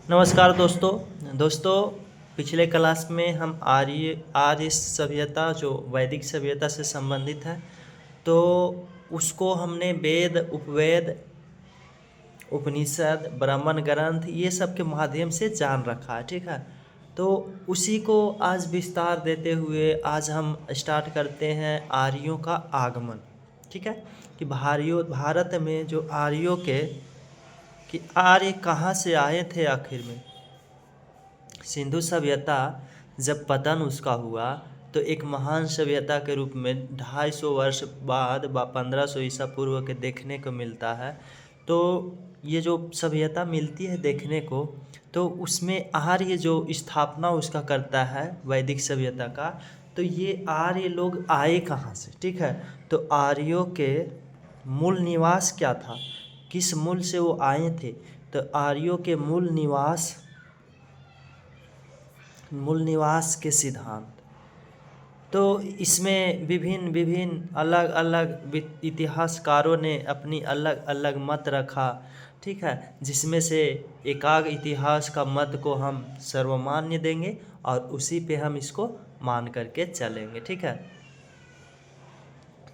नमस्कार दोस्तों पिछले क्लास में हम आर्य सभ्यता जो वैदिक सभ्यता से संबंधित है, तो उसको हमने वेद, उपवेद, उपनिषद, ब्राह्मण ग्रंथ ये सब के माध्यम से जान रखा है। ठीक है, तो उसी को आज विस्तार देते हुए आज हम स्टार्ट करते हैं आर्यों का आगमन। ठीक है, कि भारत में जो आर्यों के कि आर्य कहाँ से आए थे आखिर में। सिंधु सभ्यता जब पतन उसका हुआ तो एक महान सभ्यता के रूप में 250 वर्ष बाद 1500 ईसा पूर्व के देखने को मिलता है। तो ये जो सभ्यता मिलती है देखने को, तो उसमें आर्य जो स्थापना उसका करता है वैदिक सभ्यता का, तो ये आर्य लोग आए कहाँ से। ठीक है, तो आर्यों के मूल निवास क्या था, किस मूल से वो आए थे। तो आर्यों के मूल निवास के सिद्धांत, तो इसमें विभिन्न विभिन्न अलग अलग इतिहासकारों ने अपनी अलग अलग मत रखा। ठीक है, जिसमें से एकाग इतिहास का मत को हम सर्वमान्य देंगे और उसी पे हम इसको मान करके चलेंगे। ठीक है,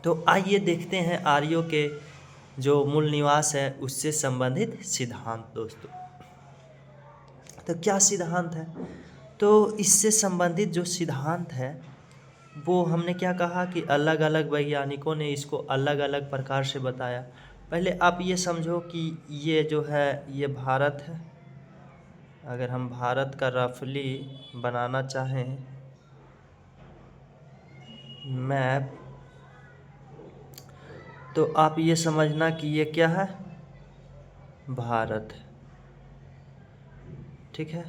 तो आइए देखते हैं आर्यों के जो मूल निवास है उससे संबंधित सिद्धांत। दोस्तों, तो क्या सिद्धांत है, तो इससे संबंधित जो सिद्धांत है वो हमने क्या कहा कि अलग अलग वैज्ञानिकों ने इसको अलग अलग प्रकार से बताया। पहले आप ये समझो कि ये जो है ये भारत है। अगर हम भारत का रफली बनाना चाहें मैप, तो आप ये समझना कि ये क्या है, भारत है। ठीक है,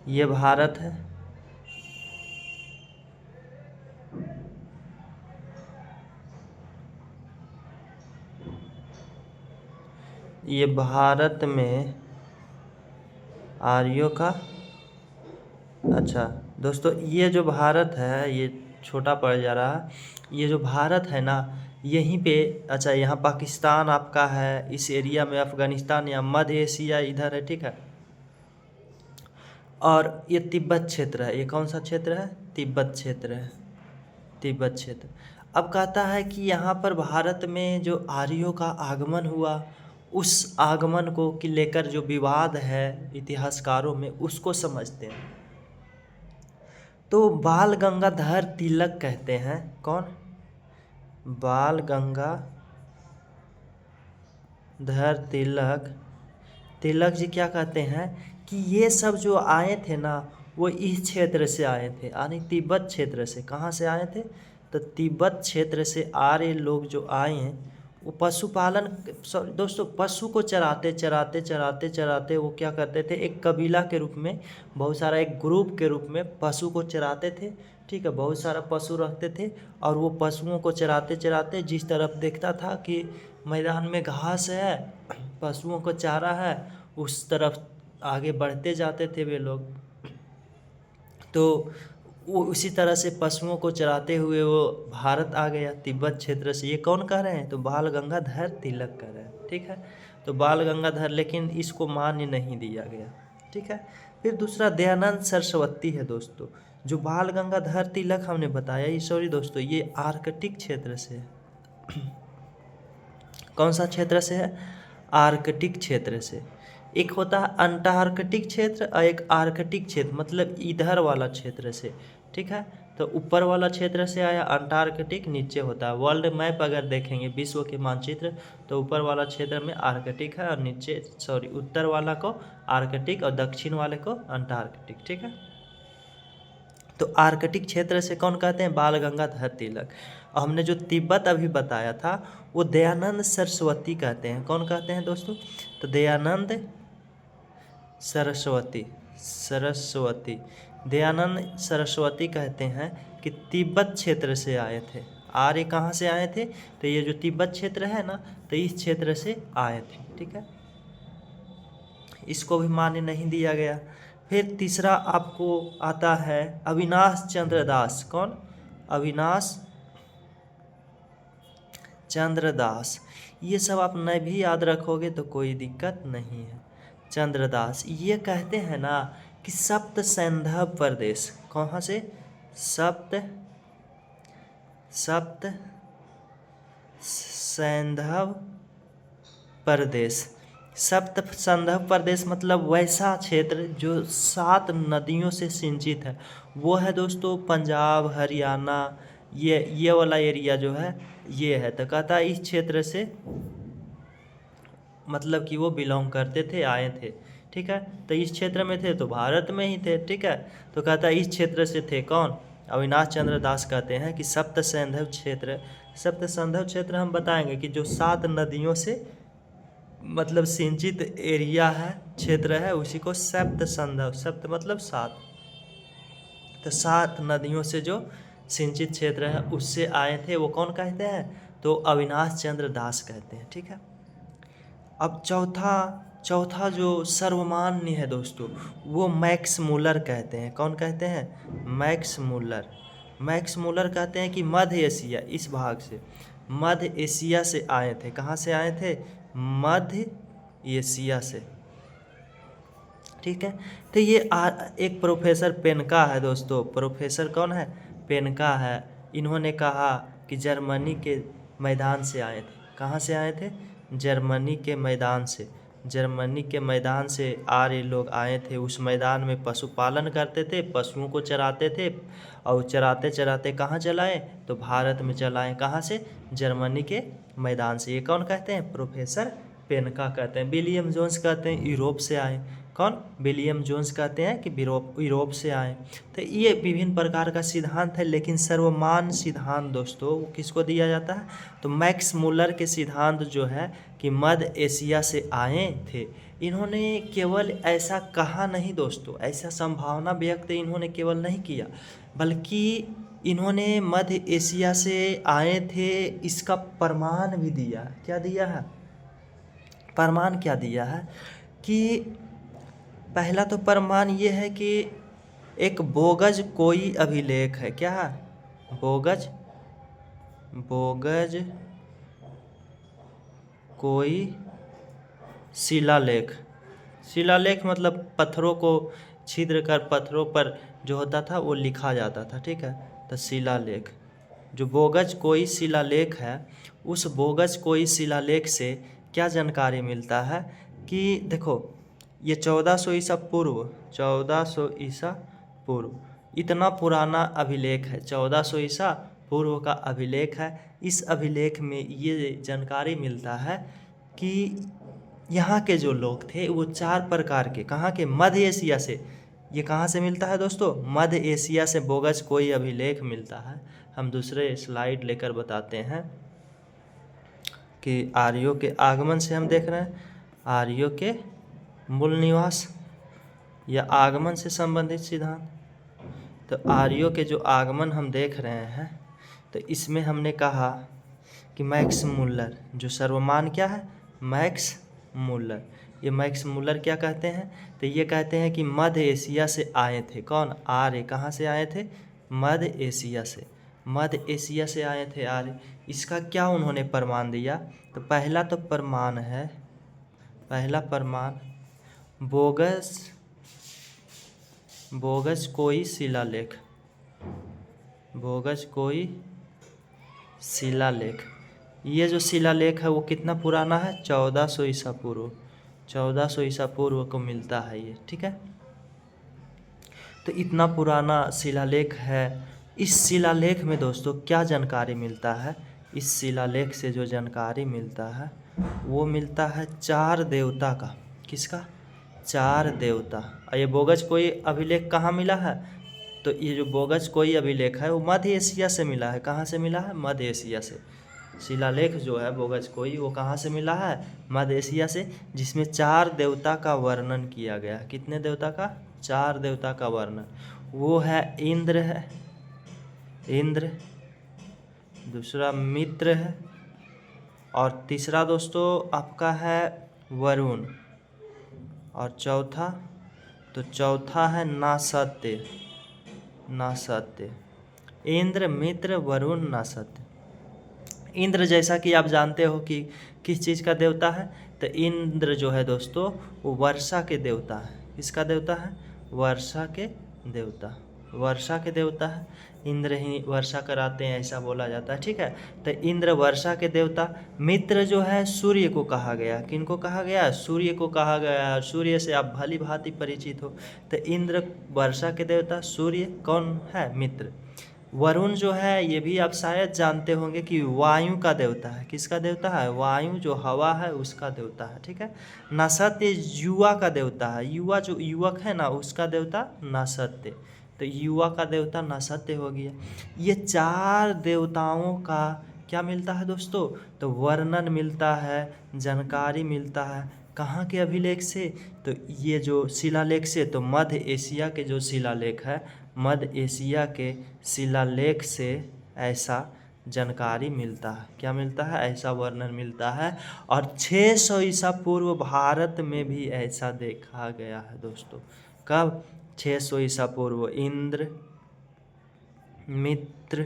ये भारत है, ये भारत में आर्यों का। अच्छा दोस्तों, ये जो भारत है ये छोटा पड़ जा रहा है। ये जो भारत है ना, यहीं पे, अच्छा यहाँ पाकिस्तान आपका है, इस एरिया में अफ़गानिस्तान या मध्य एशिया इधर है। ठीक है, और ये तिब्बत क्षेत्र है। ये कौन सा क्षेत्र है, तिब्बत क्षेत्र है, तिब्बत क्षेत्र। अब कहता है कि यहाँ पर भारत में जो आर्यों का आगमन हुआ, उस आगमन को कि लेकर जो विवाद है इतिहासकारों में उसको समझते हैं। तो बाल गंगाधर तिलक कहते हैं, कौन, बाल गंगाधर तिलक जी क्या कहते हैं कि ये सब जो आए थे ना वो इस क्षेत्र से आए थे, यानी तिब्बत क्षेत्र से। कहाँ से आए थे, तो तिब्बत क्षेत्र से आर्य लोग जो आए हैं वो पशुपालन, सॉरी दोस्तों, पशु को चराते चराते चराते चराते वो क्या करते थे, एक कबीला के रूप में, बहुत सारा एक ग्रुप के रूप में पशु को चराते थे। ठीक है, बहुत सारा पशु रखते थे और वो पशुओं को चराते चराते जिस तरफ देखता था कि मैदान में घास है, पशुओं को चारा है, उस तरफ आगे बढ़ते जाते थे वे लोग। तो वो उसी तरह से पशुओं को चराते हुए वो भारत आ गया तिब्बत क्षेत्र से। ये कौन कह रहे हैं, तो बाल गंगाधर तिलक कह रहे हैं। ठीक है, तो बाल गंगाधर, लेकिन इसको मान्य नहीं दिया गया। ठीक है, फिर दूसरा दयानंद सरस्वती है दोस्तों। जो बाल गंगाधर तिलक हमने बताया, ये सॉरी दोस्तों, ये आर्कटिक क्षेत्र से है। कौन सा क्षेत्र से है, आर्कटिक क्षेत्र से। एक होता है अंटार्कटिक क्षेत्र और एक आर्कटिक क्षेत्र, मतलब इधर वाला क्षेत्र से। ठीक है, तो ऊपर वाला क्षेत्र से आया अंटार्कटिक, नीचे होता है। वर्ल्ड मैप अगर देखेंगे विश्व के मानचित्र, तो ऊपर वाला क्षेत्र में आर्कटिक है और नीचे, सॉरी, उत्तर वाला को आर्कटिक और दक्षिण वाले को अंटार्कटिक। ठीक है, तो आर्कटिक क्षेत्र से कौन कहते हैं, बाल गंगाधर तिलक। और हमने जो तिब्बत अभी बताया था वो दयानंद सरस्वती कहते हैं। कौन कहते हैं दोस्तों, तो दयानंद सरस्वती दयानंद सरस्वती कहते हैं कि तिब्बत क्षेत्र से आए थे। आर्य कहाँ से आए थे, तो ये जो तिब्बत क्षेत्र है ना, तो इस क्षेत्र से आए थे। ठीक है, इसको भी मान्य नहीं दिया गया। फिर तीसरा आपको आता है अविनाश चंद्र दास। कौन, अविनाश चंद्र दास। ये सब आप नहीं भी याद रखोगे तो कोई दिक्कत नहीं है। चंद्रदास ये कहते हैं ना कि सप्त सैंधव प्रदेश, कहाँ से, सप्त सैंधव प्रदेश। सप्त सैंधव प्रदेश मतलब वैसा क्षेत्र जो 7 नदियों से सिंचित है, वो है दोस्तों पंजाब, हरियाणा, ये वाला एरिया जो है ये है। तो कहता है इस क्षेत्र से मतलब कि वो बिलोंग करते थे, आए थे, ठीक है। तो इस क्षेत्र में थे तो भारत में ही थे, ठीक है। तो कहता है इस क्षेत्र से थे कौन, अविनाश चंद्र दास कहते हैं कि सप्त सैंधव क्षेत्र। सप्त सैंधव क्षेत्र हम बताएंगे कि जो 7 नदियों से मतलब सिंचित एरिया है, क्षेत्र है, उसी को सप्त सैंधव, सप्त मतलब 7, तो 7 नदियों से जो सिंचित क्षेत्र है उससे आए थे, वो कौन कहते हैं, तो अविनाश चंद्र दास कहते हैं, ठीक है। अब चौथा जो सर्वमान्य है दोस्तों, वो मैक्स मुलर कहते हैं। कौन कहते हैं, मैक्स मुलर। मैक्स मुलर कहते हैं कि मध्य एशिया, इस भाग से, मध्य एशिया से आए थे। कहाँ से आए थे, मध्य एशिया से, ठीक है। तो ये एक प्रोफेसर पेनका है दोस्तों, प्रोफेसर कौन है, पेनका है। इन्होंने कहा कि जर्मनी के मैदान से आए थे। कहाँ से आए थे, जर्मनी के मैदान से। जर्मनी के मैदान से आर्य लोग आए थे। उस मैदान में पशुपालन करते थे, पशुओं को चराते थे, और चराते चराते कहाँ चलाए, तो भारत में चलाए। कहाँ से, जर्मनी के मैदान से। ये कौन कहते हैं, प्रोफेसर पेनका कहते हैं। विलियम जोन्स कहते हैं यूरोप से आए। कौन, विलियम जोन्स कहते हैं कि यूरोप से आए। तो ये विभिन्न प्रकार का सिद्धांत है, लेकिन सर्वमान्य सिद्धांत दोस्तों वो किसको दिया जाता है, तो मैक्स मुलर के सिद्धांत जो है कि मध्य एशिया से आए थे। इन्होंने केवल ऐसा कहा नहीं दोस्तों, ऐसा संभावना व्यक्त इन्होंने केवल नहीं किया, बल्कि इन्होंने मध्य एशिया से आए थे इसका प्रमाण भी दिया। क्या दिया है, प्रमाण क्या दिया है कि पहला तो प्रमाण ये है कि एक बोगज कोई अभिलेख है। क्या है, बोगज कोई शिलालेख। शिलालेख मतलब पत्थरों को छिद्र कर पत्थरों पर जो होता था वो लिखा जाता था, ठीक है। तो शिलालेख, जो बोगज कोई शिलालेख है, उस बोगज कोई शिलालेख से क्या जानकारी मिलता है कि देखो ये 1400 ईसा पूर्व, 1400 ईसा पूर्व, इतना पुराना अभिलेख है। 1400 ईसा पूर्व का अभिलेख है। इस अभिलेख में ये जानकारी मिलता है कि यहाँ के जो लोग थे वो 4 प्रकार के, कहाँ के, मध्य एशिया से। ये कहाँ से मिलता है दोस्तों, मध्य एशिया से बोगज कोई अभिलेख मिलता है। हम दूसरे स्लाइड लेकर बताते हैं कि आर्यों के आगमन से हम देख रहे हैं, आर्यों के मूल निवास या आगमन से संबंधित सिद्धांत। तो आर्यों के जो आगमन हम देख रहे हैं, तो इसमें हमने कहा कि मैक्स मुलर, जो सर्वमान्य क्या है, मैक्स मुलर। ये मैक्स मुलर क्या कहते हैं, तो ये कहते हैं कि मध्य एशिया से आए थे। कौन, आर्य। कहाँ से आए थे, मध्य एशिया से। मध्य एशिया से आए थे आर्य। इसका क्या उन्होंने प्रमाण दिया, तो पहला तो प्रमाण है, पहला प्रमाण बोगस कोई शिलालेख, बोगस कोई शिलालेख। ये जो शिलालेख है वो कितना पुराना है, 1400 ईसा पूर्व, 1400 ईसा पूर्व को मिलता है ये, ठीक है। तो इतना पुराना शिलालेख है। इस शिलालेख में दोस्तों क्या जानकारी मिलता है, इस शिलालेख से जो जानकारी मिलता है वो मिलता है 4 देवता का। किसका, 4 देवता। और ये बोगज कोई अभिलेख कहाँ मिला है, तो ये जो बोगज कोई अभिलेख है वो मध्य एशिया से मिला है। कहाँ से मिला है, मध्य एशिया से। शिलालेख जो है बोगज कोई, वो कहाँ से मिला है, मध्य एशिया से, जिसमें 4 देवता का वर्णन किया गया है। कितने देवता का, 4 देवता का वर्णन। वो है इंद्र है, इंद्र, दूसरा मित्र है, और तीसरा दोस्तों आपका है वरुण, और चौथा है नासत्य। नासत्य, इंद्र, मित्र, वरुण, नासत्य। इंद्र जैसा कि आप जानते हो कि किस चीज़ का देवता है, तो इंद्र जो है दोस्तों वो वर्षा के देवता है। किसका देवता है? वर्षा के देवता, वर्षा के देवता है। इंद्र ही वर्षा कराते हैं ऐसा बोला जाता है, ठीक है। तो इंद्र वर्षा के देवता। मित्र जो है सूर्य को कहा गया। किनको कहा गया? सूर्य को कहा गया। सूर्य से आप भली भांति परिचित हो। तो इंद्र वर्षा के देवता, सूर्य कौन है? मित्र। वरुण जो है ये भी आप शायद जानते होंगे कि वायु का देवता है। किसका देवता है? वायु, जो हवा है उसका देवता है, ठीक है। नसत्य युवा का देवता है। युवा जो युवक है ना उसका देवता नसत्य। तो युवा का देवता नसत्य हो गया। ये 4 देवताओं का क्या मिलता है दोस्तों? तो वर्णन मिलता है, जानकारी मिलता है। कहाँ के अभिलेख से? तो ये जो शिलालेख से, तो मध्य एशिया के जो शिलालेख है, मध्य एशिया के शिलालेख से ऐसा जानकारी मिलता है। क्या मिलता है? ऐसा वर्णन मिलता है। और 600 ईसा पूर्व भारत में भी ऐसा देखा गया है दोस्तों। कब? 600 ईसा पूर्व। इंद्र, मित्र,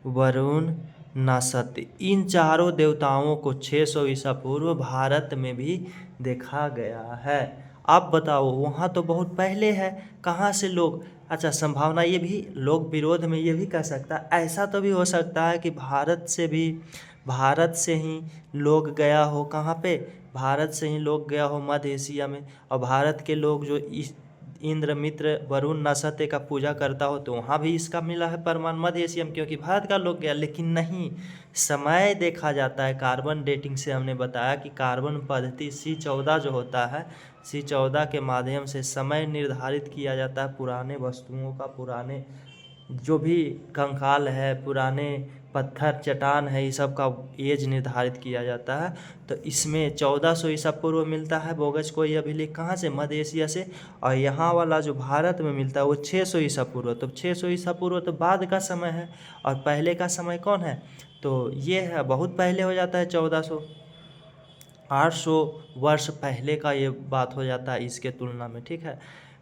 वरुण, नसत्य, इन चारों देवताओं को 600 ईसा पूर्व भारत में भी देखा गया है। आप बताओ, वहाँ तो बहुत पहले है, कहाँ से लोग? अच्छा, संभावना ये भी, लोग विरोध में ये भी कह सकता है, ऐसा तो भी हो सकता है कि भारत से ही लोग गया हो। कहाँ पे? भारत से ही लोग गया हो मध्य एशिया में, और भारत के लोग जो इस इंद्र, मित्र, वरुण, नसत्य का पूजा करता हो, तो वहाँ भी इसका मिला है प्रमाण मध्य एशिया में, क्योंकि भारत का लोग गया। लेकिन नहीं, समय देखा जाता है। कार्बन डेटिंग से हमने बताया कि कार्बन पद्धति C14 जो होता है, C14 के माध्यम से समय निर्धारित किया जाता है पुराने वस्तुओं का, पुराने जो भी कंकाल है, पुराने पत्थर चट्टान है, ये सब का एज निर्धारित किया जाता है। तो इसमें 1400 ईसा पूर्व मिलता है बोगस कोई अभिलेख। कहाँ से? मध्य एशिया से। और यहाँ वाला जो भारत में मिलता है वो 600 ईसा पूर्व। तो 600 ईसा पूर्व तो बाद का समय है, और पहले का समय कौन है? तो ये है, बहुत पहले हो जाता है। 1400, 800 वर्ष पहले का ये बात हो जाता है इसके तुलना में, ठीक है।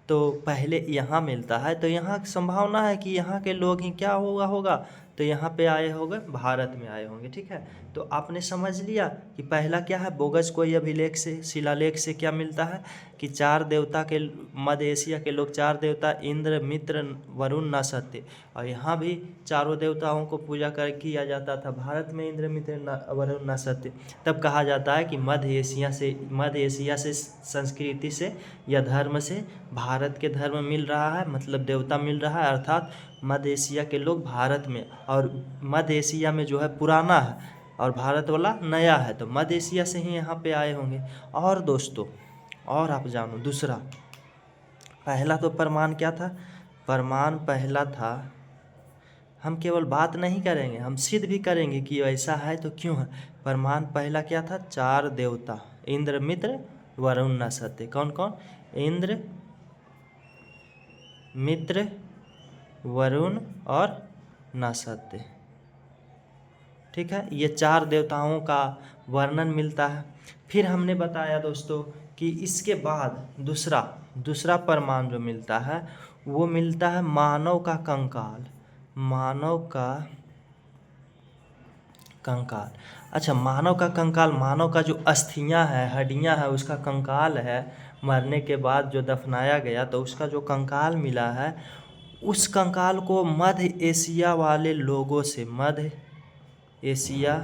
तो पहले यहाँ मिलता है, तो यहाँ संभावना है कि यहाँ के लोग ही क्या होगा, तो यहाँ पे आए होंगे, भारत में आए होंगे, ठीक है। तो आपने समझ लिया कि पहला क्या है, बोगस कोई अभिलेख से, शिलालेख से क्या मिलता है कि 4 देवता के, मध्य एशिया के लोग 4 देवता, इंद्र, मित्र, वरुण, नसत्य, और यहाँ भी चारों देवताओं को पूजा कर किया जाता था। भारत में इंद्र, मित्र, वरुण, नसत्य। तब कहा जाता है कि मध्य एशिया से संस्कृति से या धर्म से भारत के धर्म मिल रहा है, मतलब देवता मिल रहा है, अर्थात मध्य एशिया के लोग भारत में, और मध्य एशिया में जो है पुराना है और भारत वाला नया है, तो मध्य एशिया से ही यहाँ पे आए होंगे। और दोस्तों, और आप जानो दूसरा, पहला तो प्रमाण क्या था? प्रमाण पहला था, हम केवल बात नहीं करेंगे, हम सिद्ध भी करेंगे कि ऐसा है तो क्यों है। प्रमाण पहला क्या था? 4 देवता, इंद्र, मित्र, वरुण, नसत्य। कौन कौन? इंद्र, मित्र, वरुण और नसत्य, ठीक है। ये 4 देवताओं का वर्णन मिलता है। फिर हमने बताया दोस्तों कि इसके बाद दूसरा प्रमाण जो मिलता है वो मिलता है मानव का कंकाल। मानव का कंकाल। अच्छा, मानव का कंकाल, मानव का जो अस्थियां है, हड्डियां है, उसका कंकाल है, मरने के बाद जो दफनाया गया तो उसका जो कंकाल मिला है, उस कंकाल को मध्य एशिया वाले लोगों से, मध्य एशिया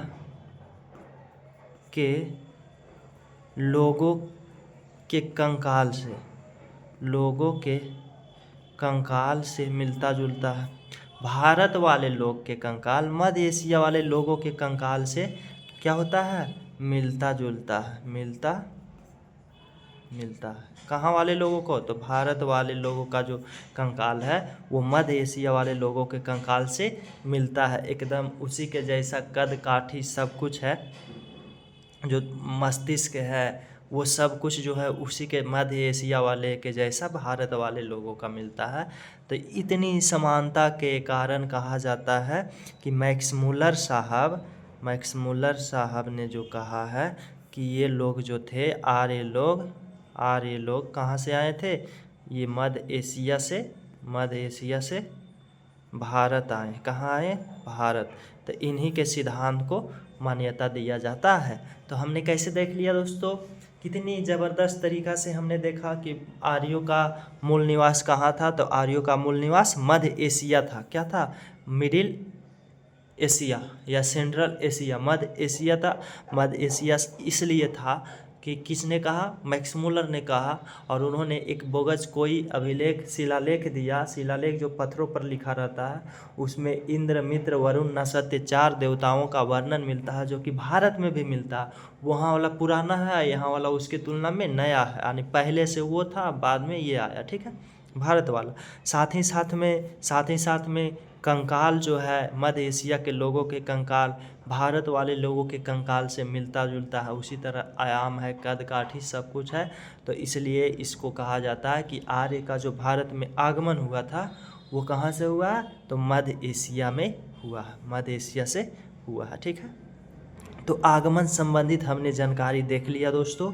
के लोगों के कंकाल से मिलता जुलता है। भारत वाले लोग के कंकाल मध्य एशिया वाले लोगों के कंकाल से क्या होता है? मिलता जुलता है, मिलता है। कहाँ वाले लोगों को? तो भारत वाले लोगों का जो कंकाल है वो मध्य एशिया वाले लोगों के कंकाल से मिलता है। एकदम उसी के जैसा कद काठी सब कुछ है, जो मस्तिष्क है वो सब कुछ जो है उसी के मध्य एशिया वाले के जैसा भारत वाले लोगों का मिलता है। तो इतनी समानता के कारण कहा जाता है कि मैक्समुलर साहब ने जो कहा है कि ये लोग जो थे, आर्य लोग कहाँ से आए थे? ये मध्य एशिया से भारत आए। कहाँ आए? भारत। तो इन्हीं के सिद्धांत को मान्यता दिया जाता है। तो हमने कैसे देख लिया दोस्तों, कितनी ज़बरदस्त तरीक़ा से हमने देखा कि आर्यों का मूल निवास कहाँ था। तो आर्यों का मूल निवास मध्य एशिया था। क्या था? मिडिल एशिया या सेंट्रल एशिया, मध्य एशिया था। मध्य एशिया इसलिए था कि किसने कहा? मैक्स मुलर ने कहा। और उन्होंने एक बोगस कोई अभिलेख शिलालेख दिया। शिलालेख जो पत्थरों पर लिखा रहता है, उसमें इंद्र, मित्र, वरुण, नसत्य 4 देवताओं का वर्णन मिलता है, जो कि भारत में भी मिलता है। वहाँ वाला पुराना है, यहाँ वाला उसके तुलना में नया है, यानी पहले से वो था, बाद में ये आया। ठीक है, भारत वाला। साथ ही साथ में कंकाल जो है, मध्य एशिया के लोगों के कंकाल भारत वाले लोगों के कंकाल से मिलता जुलता है। उसी तरह आयाम है, कद काठी सब कुछ है। तो इसलिए इसको कहा जाता है कि आर्य का जो भारत में आगमन हुआ था, वो कहाँ से हुआ है? तो मध्य एशिया में हुआ है, मध्य एशिया से हुआ है। ठीक है, तो आगमन संबंधित हमने जानकारी देख लिया दोस्तों।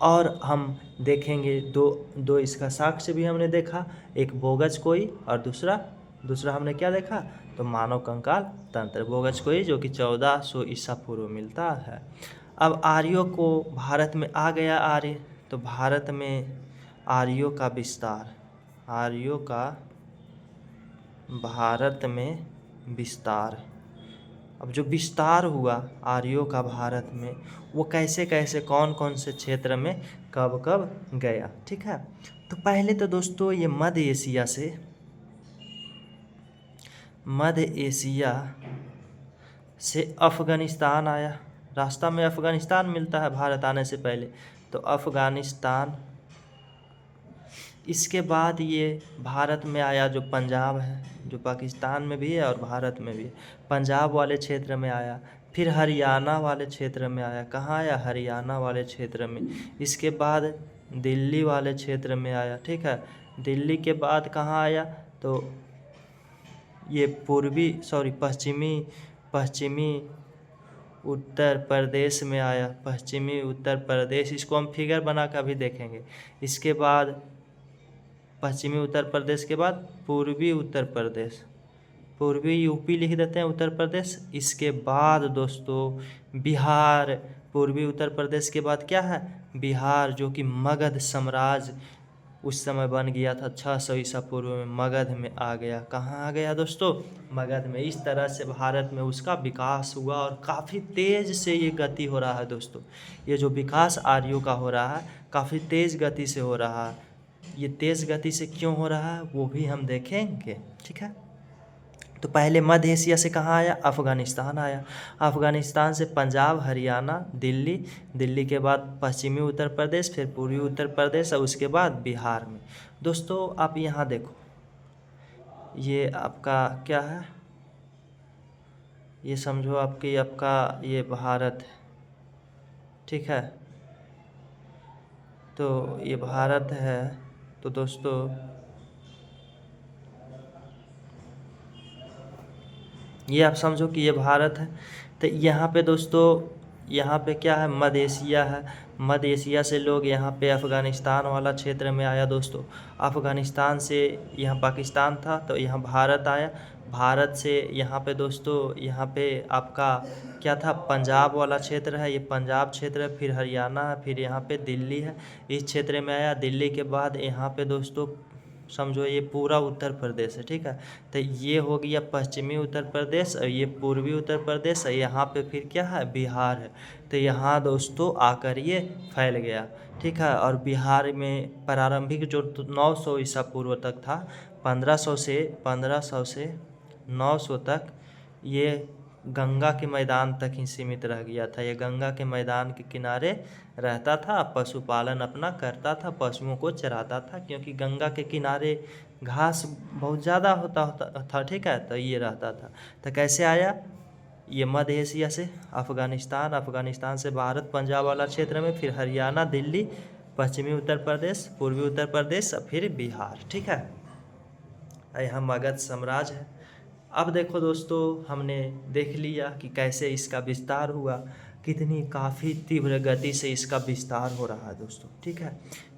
और हम देखेंगे दो इसका साक्ष्य भी हमने देखा, एक बोगस कोई और दूसरा हमने क्या देखा? तो मानव कंकाल तंत्र। बोगस कोई जो कि 1400 ईसा पूर्व मिलता है। अब आर्यों को भारत में आ गया आर्य, तो भारत में आर्यों का विस्तार, आर्यों का भारत में विस्तार। अब जो विस्तार हुआ आर्यों का भारत में, वो कैसे कैसे कौन कौन से क्षेत्र में कब कब गया। ठीक है, तो पहले तो दोस्तों ये मध्य एशिया से अफ़गानिस्तान आया। रास्ता में अफ़गानिस्तान मिलता है भारत आने से पहले, तो अफ़गानिस्तान। इसके बाद ये भारत में आया, जो पंजाब है, जो पाकिस्तान में भी है और भारत में भी है, पंजाब वाले क्षेत्र में आया। फिर हरियाणा वाले क्षेत्र में आया। कहाँ आया? हरियाणा वाले क्षेत्र में। इसके बाद दिल्ली वाले क्षेत्र में आया। ठीक है, दिल्ली के बाद कहाँ आया? तो ये पश्चिमी उत्तर प्रदेश में आया। पश्चिमी उत्तर प्रदेश, इसको हम फिगर बना कर भी देखेंगे। इसके बाद पश्चिमी उत्तर प्रदेश के बाद पूर्वी उत्तर प्रदेश, पूर्वी यूपी लिख देते हैं, उत्तर प्रदेश। इसके बाद दोस्तों बिहार। पूर्वी उत्तर प्रदेश के बाद क्या है? बिहार, जो कि मगध साम्राज्य उस समय बन गया था 600 ईसा पूर्व में, मगध में आ गया। कहाँ आ गया दोस्तों? मगध में। इस तरह से भारत में उसका विकास हुआ और काफ़ी तेज़ से ये गति हो रहा है दोस्तों। ये जो विकास आर्यों का हो रहा है, काफ़ी तेज़ गति से हो रहा है। ये तेज़ गति से क्यों हो रहा है वो भी हम देखेंगे। ठीक है, तो पहले मध्य एशिया से कहाँ आया? अफ़गानिस्तान आया। अफ़गानिस्तान से पंजाब, हरियाणा, दिल्ली के बाद पश्चिमी उत्तर प्रदेश, फिर पूर्वी उत्तर प्रदेश और उसके बाद बिहार में। दोस्तों आप यहाँ देखो, ये आपका क्या है? ये समझो आपका ये भारत है। ठीक है, तो ये भारत है। तो दोस्तों ये आप समझो कि ये भारत है। तो यहाँ पे दोस्तों, यहाँ पे क्या है? मध्य एशिया है। मध्य एशिया से लोग यहाँ पे अफ़गानिस्तान वाला क्षेत्र में आया दोस्तों। अफ़गानिस्तान से यहाँ पाकिस्तान था, तो यहाँ भारत आया। भारत से यहाँ पे दोस्तों, यहाँ पे आपका क्या था? पंजाब वाला क्षेत्र है, ये पंजाब क्षेत्र है। फिर हरियाणा है, फिर यहाँ पे दिल्ली है, इस क्षेत्र में आया। दिल्ली के बाद यहाँ पे दोस्तों समझो ये पूरा उत्तर प्रदेश है। ठीक है, तो ये हो गया पश्चिमी उत्तर प्रदेश और ये पूर्वी उत्तर प्रदेश है। यहाँ पे फिर क्या है? बिहार है। तो यहाँ दोस्तों आकर ये फैल गया। ठीक है, और बिहार में प्रारंभिक जो 900 ईसा पूर्व तक था, 1500 से 900 तक ये गंगा के मैदान तक ही सीमित रह गया था। ये गंगा के मैदान के किनारे रहता था, पशुपालन अपना करता था, पशुओं को चराता था, क्योंकि गंगा के किनारे घास बहुत ज़्यादा होता था। ठीक है, तो ये रहता था। तो कैसे आया? ये मध्य एशिया से अफ़गानिस्तान से भारत, पंजाब वाला क्षेत्र में, फिर हरियाणा, दिल्ली, पश्चिमी उत्तर प्रदेश, पूर्वी उत्तर प्रदेश, फिर बिहार। ठीक है, यहाँ मगध साम्राज्य है। अब देखो दोस्तों, हमने देख लिया कि कैसे इसका विस्तार हुआ, कितनी काफ़ी तीव्र गति से इसका विस्तार हो रहा है दोस्तों। ठीक है,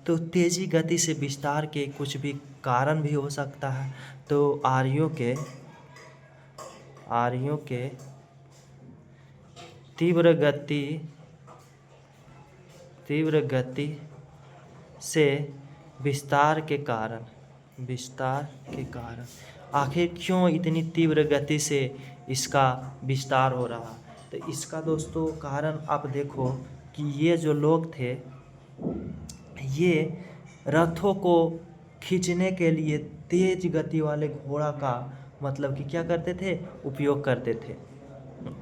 तो तेज़ी गति से विस्तार के कुछ भी कारण भी हो सकता है। तो आर्यों के आर्यों के तीव्र गति से विस्तार के कारण आखिर क्यों इतनी तीव्र गति से इसका विस्तार हो रहा। तो इसका दोस्तों कारण आप देखो कि ये जो लोग थे ये रथों को खींचने के लिए तेज गति वाले घोड़ा का मतलब कि क्या करते थे, उपयोग करते थे।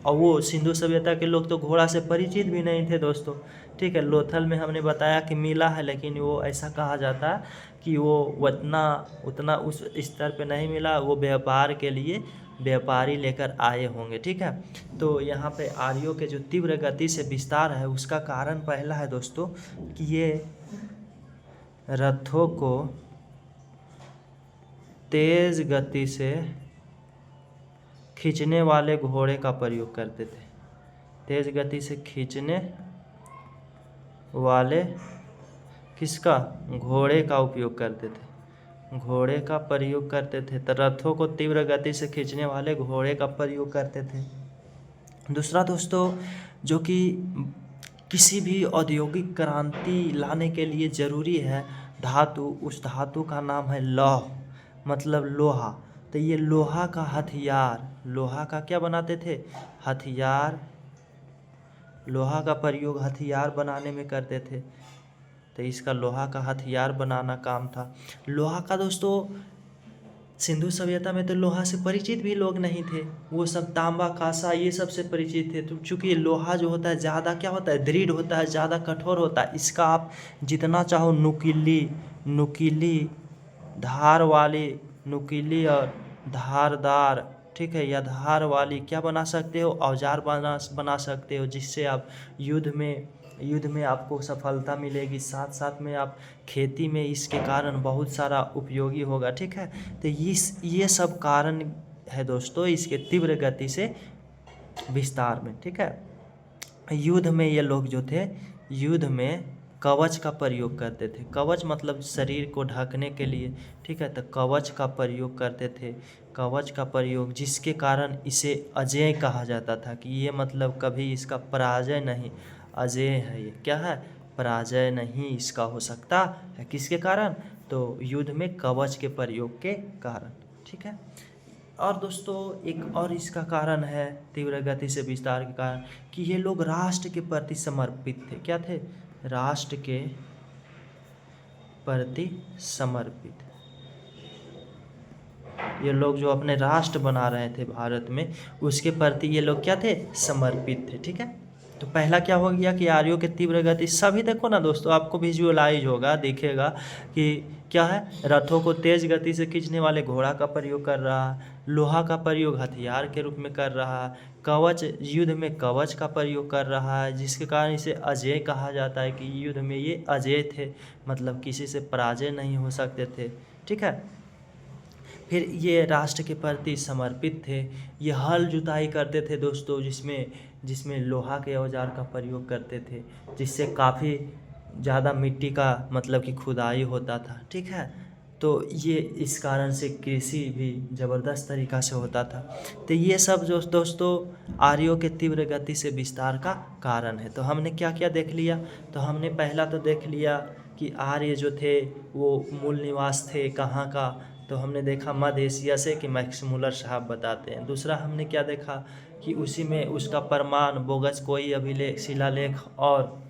और वो सिंधु सभ्यता के लोग तो घोड़ा से परिचित भी नहीं थे दोस्तों। ठीक है, लोथल में हमने बताया कि मिला है, लेकिन वो ऐसा कहा जाता है कि वो उतना उस स्तर पे नहीं मिला, वो व्यापार के लिए व्यापारी लेकर आए होंगे। ठीक है, तो यहाँ पे आर्यों के जो तीव्र गति से विस्तार है उसका कारण पहला है दोस्तों कि ये रथों को तेज गति से खींचने वाले घोड़े का प्रयोग करते थे। तेज गति से खींचने वाले किसका, घोड़े का उपयोग करते थे, घोड़े का प्रयोग करते थे। तो रथों को तीव्र गति से खींचने वाले घोड़े का प्रयोग करते थे। दूसरा दोस्तों, जो कि किसी भी औद्योगिक क्रांति लाने के लिए ज़रूरी है धातु, उस धातु का नाम है लौह, मतलब लोहा। तो ये लोहा का हथियार, लोहा का क्या बनाते थे, हथियार, लोहा का प्रयोग हथियार बनाने में करते थे। तो इसका लोहा का हथियार बनाना काम था। लोहा का दोस्तों सिंधु सभ्यता में तो लोहा से परिचित भी लोग नहीं थे, वो सब तांबा कांसा ये सब से परिचित थे। तो चूँकि लोहा जो होता है ज़्यादा क्या होता है, दृढ़ होता है, ज़्यादा कठोर होता है। इसका आप जितना चाहो नुकीली धार वाली, नुकीली और धारदार, ठीक है, या धार वाली क्या बना सकते हो, औजार बना सकते हो, जिससे आप युद्ध में आपको सफलता मिलेगी। साथ साथ में आप खेती में इसके कारण बहुत सारा उपयोगी होगा। ठीक है, तो ये सब कारण है दोस्तों इसके तीव्र गति से विस्तार में। ठीक है, युद्ध में ये लोग जो थे युद्ध में कवच का प्रयोग करते थे। कवच मतलब शरीर को ढकने के लिए। ठीक है, तो कवच का प्रयोग करते थे, कवच का प्रयोग, जिसके कारण इसे अजेय कहा जाता था कि ये मतलब कभी इसका पराजय नहीं, अजेय है ये, क्या है, पराजय नहीं इसका हो सकता है। किसके कारण, तो युद्ध में कवच के प्रयोग के कारण। ठीक है, और दोस्तों एक और इसका कारण है तीव्र गति से विस्तार के कारण कि ये लोग राष्ट्र के प्रति समर्पित थे। क्या थे, राष्ट्र के प्रति समर्पित। ये लोग जो अपने राष्ट्र बना रहे थे भारत में, उसके प्रति ये लोग क्या थे, समर्पित थे। ठीक है, तो पहला क्या हो गया कि आर्यों के तीव्र गति, सभी देखो ना दोस्तों, आपको विजुअलाइज होगा, दिखेगा कि क्या है, रथों को तेज गति से खींचने वाले घोड़ा का प्रयोग कर रहा, लोहा का प्रयोग हथियार के रूप में कर रहा, कवच, युद्ध में कवच का प्रयोग कर रहा है, जिसके कारण इसे अजेय कहा जाता है कि युद्ध में ये अजेय थे, मतलब किसी से पराजय नहीं हो सकते थे। ठीक है, फिर ये राष्ट्र के प्रति समर्पित थे। ये हल जुताई करते थे दोस्तों, जिसमें लोहा के औजार का प्रयोग करते थे, जिससे काफ़ी ज़्यादा मिट्टी का मतलब कि खुदाई होता था। ठीक है, तो ये इस कारण से कृषि भी ज़बरदस्त तरीक़ा से होता था। तो ये सब जो दोस्तों आर्यों के तीव्र गति से विस्तार का कारण है। तो हमने क्या क्या देख लिया, तो हमने पहला तो देख लिया कि आर्य जो थे वो मूल निवास थे कहाँ का, तो हमने देखा मध्य एशिया से, कि मैक्स मुलर साहब बताते हैं। दूसरा हमने क्या देखा कि उसी में उसका प्रमाण बोगस कोई अभिलेख शिलालेख, और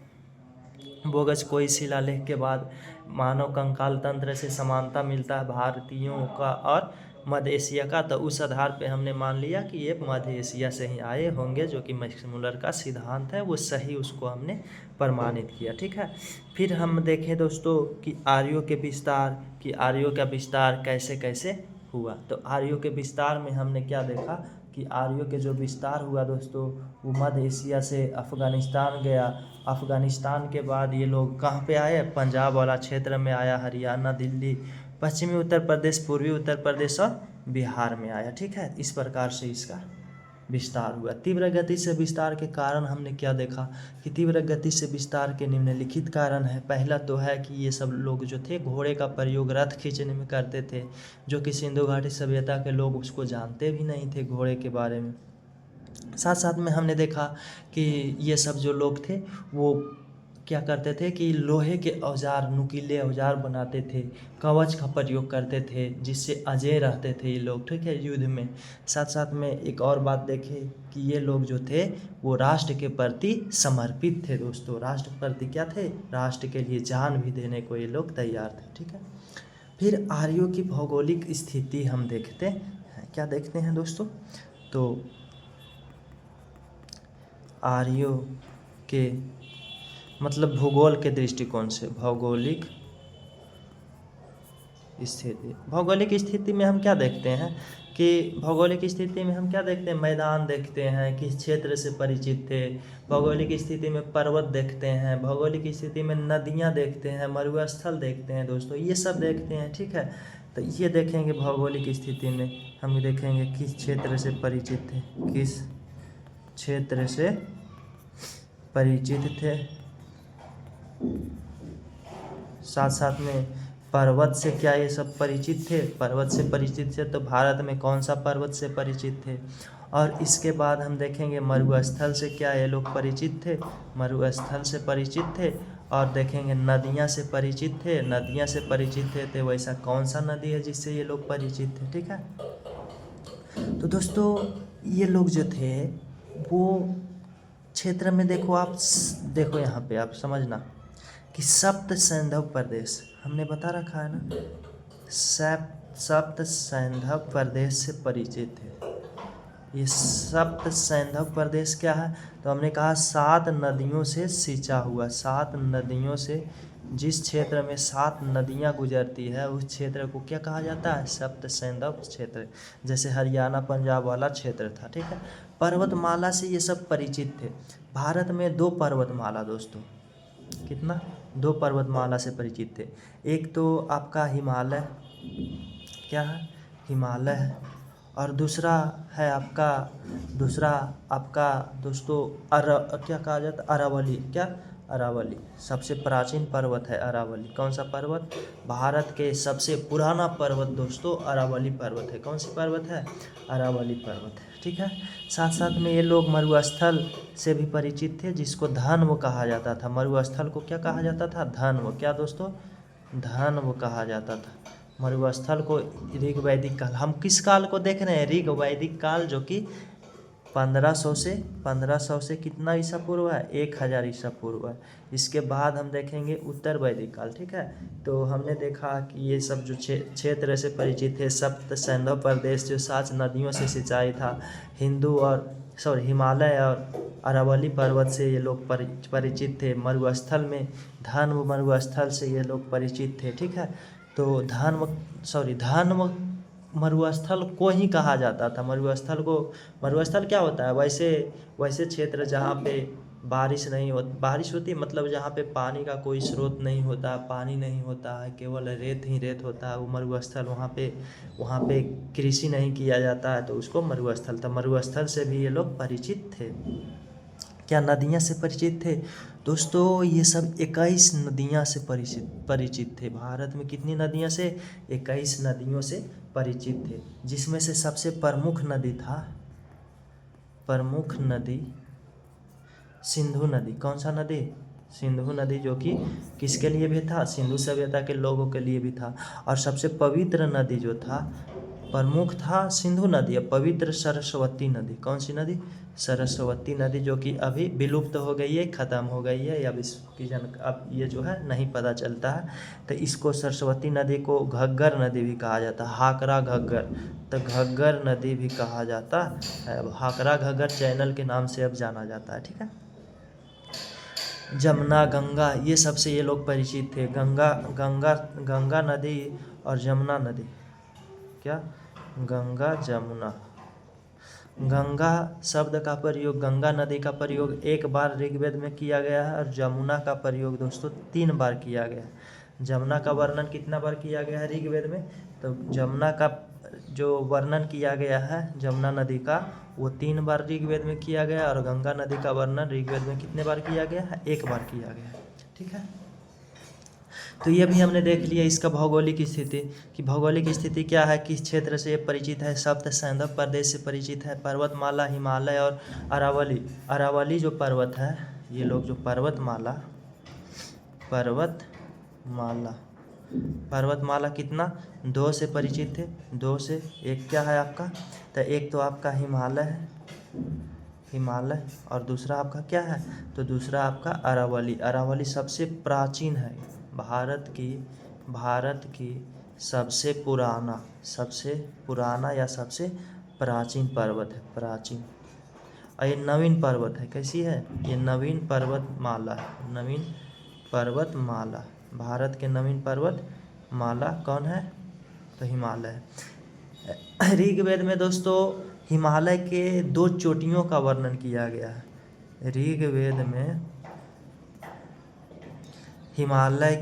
बोगस कोई शिलालेख के बाद मानव कंकाल तंत्र से समानता मिलता है भारतीयों का और मध्य एशिया का। तो उस आधार पे हमने मान लिया कि ये मध्य एशिया से ही आए होंगे, जो कि मैक्स मुलर का सिद्धांत है वो सही, उसको हमने प्रमाणित किया। ठीक है, फिर हम देखें दोस्तों कि आर्यों का विस्तार कैसे कैसे हुआ। तो आर्यों के विस्तार में हमने क्या देखा कि आर्यों के जो विस्तार हुआ दोस्तों, वो मध्य एशिया से अफ़गानिस्तान गया। अफ़गानिस्तान के बाद ये लोग कहाँ पे आए, पंजाब वाला क्षेत्र में आया, हरियाणा, दिल्ली, पश्चिमी उत्तर प्रदेश, पूर्वी उत्तर प्रदेश और बिहार में आया। ठीक है, इस प्रकार से इसका विस्तार हुआ। तीव्र गति से विस्तार के कारण हमने क्या देखा कि तीव्र गति से विस्तार के निम्नलिखित कारण है। पहला तो है कि ये सब लोग जो थे घोड़े का प्रयोग रथ खींचने में करते थे, जो कि सिंधु घाटी सभ्यता के लोग उसको जानते भी नहीं थे घोड़े के बारे में। साथ साथ में हमने देखा कि ये सब जो लोग थे वो क्या करते थे कि लोहे के औजार, नुकीले औजार बनाते थे, कवच का प्रयोग करते थे, जिससे अजय रहते थे ये लोग, ठीक है, युद्ध में। साथ साथ में एक और बात देखें कि ये लोग जो थे वो राष्ट्र के प्रति समर्पित थे दोस्तों। राष्ट्र के प्रति क्या थे, राष्ट्र के लिए जान भी देने को ये लोग तैयार थे, ठीक है। फिर आर्यों की भौगोलिक स्थिति हम देखते हैं, क्या देखते हैं दोस्तों, तो आर्यों के मतलब भूगोल के दृष्टिकोण से भौगोलिक स्थिति, भौगोलिक स्थिति में हम क्या देखते हैं कि भौगोलिक स्थिति में हम क्या देखते हैं, मैदान देखते हैं, किस क्षेत्र से परिचित थे। भौगोलिक स्थिति में पर्वत देखते हैं, भौगोलिक स्थिति में नदियाँ देखते हैं, मरुस्थल देखते हैं दोस्तों, ये सब देखते हैं, ठीक है। तो ये देखेंगे भौगोलिक स्थिति में हम देखेंगे किस क्षेत्र से परिचित थे, किस क्षेत्र से परिचित थे। साथ साथ में पर्वत से क्या ये सब परिचित थे, पर्वत से परिचित थे तो भारत में कौन सा पर्वत से परिचित थे। और इसके बाद हम देखेंगे मरुस्थल से क्या ये लोग परिचित थे, मरुस्थल से परिचित थे। और देखेंगे नदियाँ से परिचित थे, नदियाँ से परिचित थे तो वैसा कौन सा नदी है जिससे ये लोग परिचित थे, ठीक है। तो दोस्तों ये लोग जो थे वो क्षेत्र में देखो, आप देखो यहाँ पे आप समझना कि सप्त सैंधव प्रदेश हमने बता रखा है ना, सप्त सैंधव प्रदेश से परिचित है। ये सप्त सैंधव प्रदेश क्या है, तो हमने कहा 7 नदियों से सिंचा हुआ, 7 नदियों से, जिस क्षेत्र में 7 नदियाँ गुजरती है उस क्षेत्र को क्या कहा जाता है, सप्त सैंधव क्षेत्र। जैसे हरियाणा पंजाब वाला क्षेत्र था, ठीक है। पर्वतमाला से ये सब परिचित थे। भारत में 2 पर्वतमाला दोस्तों, कितना, 2 पर्वतमाला से परिचित थे। एक तो आपका हिमालय, क्या है, हिमालय है, और दूसरा आपका दोस्तों क्या कहा जाता है, अरावली, क्या, अरावली। सबसे प्राचीन पर्वत है अरावली। कौन सा पर्वत, भारत के सबसे पुराना पर्वत दोस्तों अरावली पर्वत है। कौन सी पर्वत है, अरावली पर्वत है, ठीक है। साथ साथ में ये लोग मरुस्थल से भी परिचित थे, जिसको धन्व कहा जाता था। मरुस्थल को क्या कहा जाता था, धन्व, क्या दोस्तों, धन्व कहा जाता था। मरुस्थल को ऋग वैदिक काल, हम किस काल को देख रहे हैं, ऋग वैदिक काल, जो कि 1500 से कितना ईसा पूर्व है, 1000 ईसा पूर्व है। इसके बाद हम देखेंगे उत्तर वैदिक काल, ठीक है। तो हमने देखा कि ये सब जो क्षेत्र से परिचित है, सप्त सैंधव प्रदेश जो 7 नदियों से सिंचाई था, हिमालय और अरावली पर्वत से ये लोग परिचित थे। मरुस्थल में धन्व मरुस्थल से ये लोग परिचित थे, ठीक है। तो धन्व मरुस्थल को ही कहा जाता था। मरुस्थल क्या होता है, वैसे क्षेत्र जहाँ पे बारिश होती, मतलब जहाँ पे पानी का कोई स्रोत नहीं होता, पानी नहीं होता है, केवल रेत ही रेत होता है, वो मरुस्थल। वहाँ पे कृषि नहीं किया जाता है तो उसको मरुस्थल था। मरुस्थल से भी ये लोग परिचित थे। क्या नदियाँ से परिचित थे दोस्तों, ये सब 21 नदियाँ से परिचित थे। भारत में कितनी नदियाँ से, 21 नदियों से परिचित थे, जिसमें से सबसे प्रमुख नदी सिंधु नदी। कौन सा नदी, सिंधु नदी, जो कि किसके लिए भी था, सिंधु सभ्यता के लोगों के लिए भी था। और सबसे पवित्र नदी जो था, प्रमुख था सिंधु नदी, अब पवित्र सरस्वती नदी। कौन सी नदी, सरस्वती नदी, जो कि अभी विलुप्त हो गई है, ख़त्म हो गई है, अब इसकी अब ये जो है नहीं पता चलता है। तो इसको सरस्वती नदी को घग्गर नदी भी कहा जाता है, हाकरा घग्गर, तो घग्गर नदी भी कहा जाता है। अब हाकरा घग्गर चैनल के नाम से अब जाना जाता है, ठीक है। जमुना, गंगा, ये सबसे ये लोग परिचित थे। गंगा नदी और जमुना नदी, क्या, गंगा जमुना। गंगा शब्द का प्रयोग, गंगा नदी का प्रयोग 1 बार ऋग्वेद में किया गया है, और जमुना का प्रयोग दोस्तों 3 बार किया गया है। जमुना का वर्णन कितना बार किया गया है ऋग्वेद में? तो जमुना का जो वर्णन किया गया है जमुना नदी का, वो 3 बार ऋग्वेद में किया गया, और गंगा नदी का वर्णन ऋग्वेद में कितने बार किया गया है? 1 बार किया गया है। ठीक है, तो ये भी हमने देख लिया इसका भौगोलिक स्थिति, कि भौगोलिक स्थिति क्या है, किस क्षेत्र से ये परिचित है। सप्त सैंधव प्रदेश से परिचित है, पर्वतमाला, हिमालय और अरावली। अरावली जो पर्वत है, ये लोग जो पर्वतमाला कितना 2 से परिचित थे, 2 से। एक क्या है आपका, तो एक तो आपका हिमालय और दूसरा आपका क्या है, तो दूसरा आपका अरावली। अरावली सबसे प्राचीन है, भारत की सबसे पुराना या सबसे प्राचीन पर्वत है, प्राचीन। और ये नवीन पर्वत है, कैसी है ये? नवीन पर्वतमाला है, नवीन पर्वतमाला। भारत के नवीन पर्वतमाला कौन है? तो हिमालय। ऋग्वेद में दोस्तों हिमालय के 2 चोटियों का वर्णन किया गया है। ऋग्वेद में हिमालय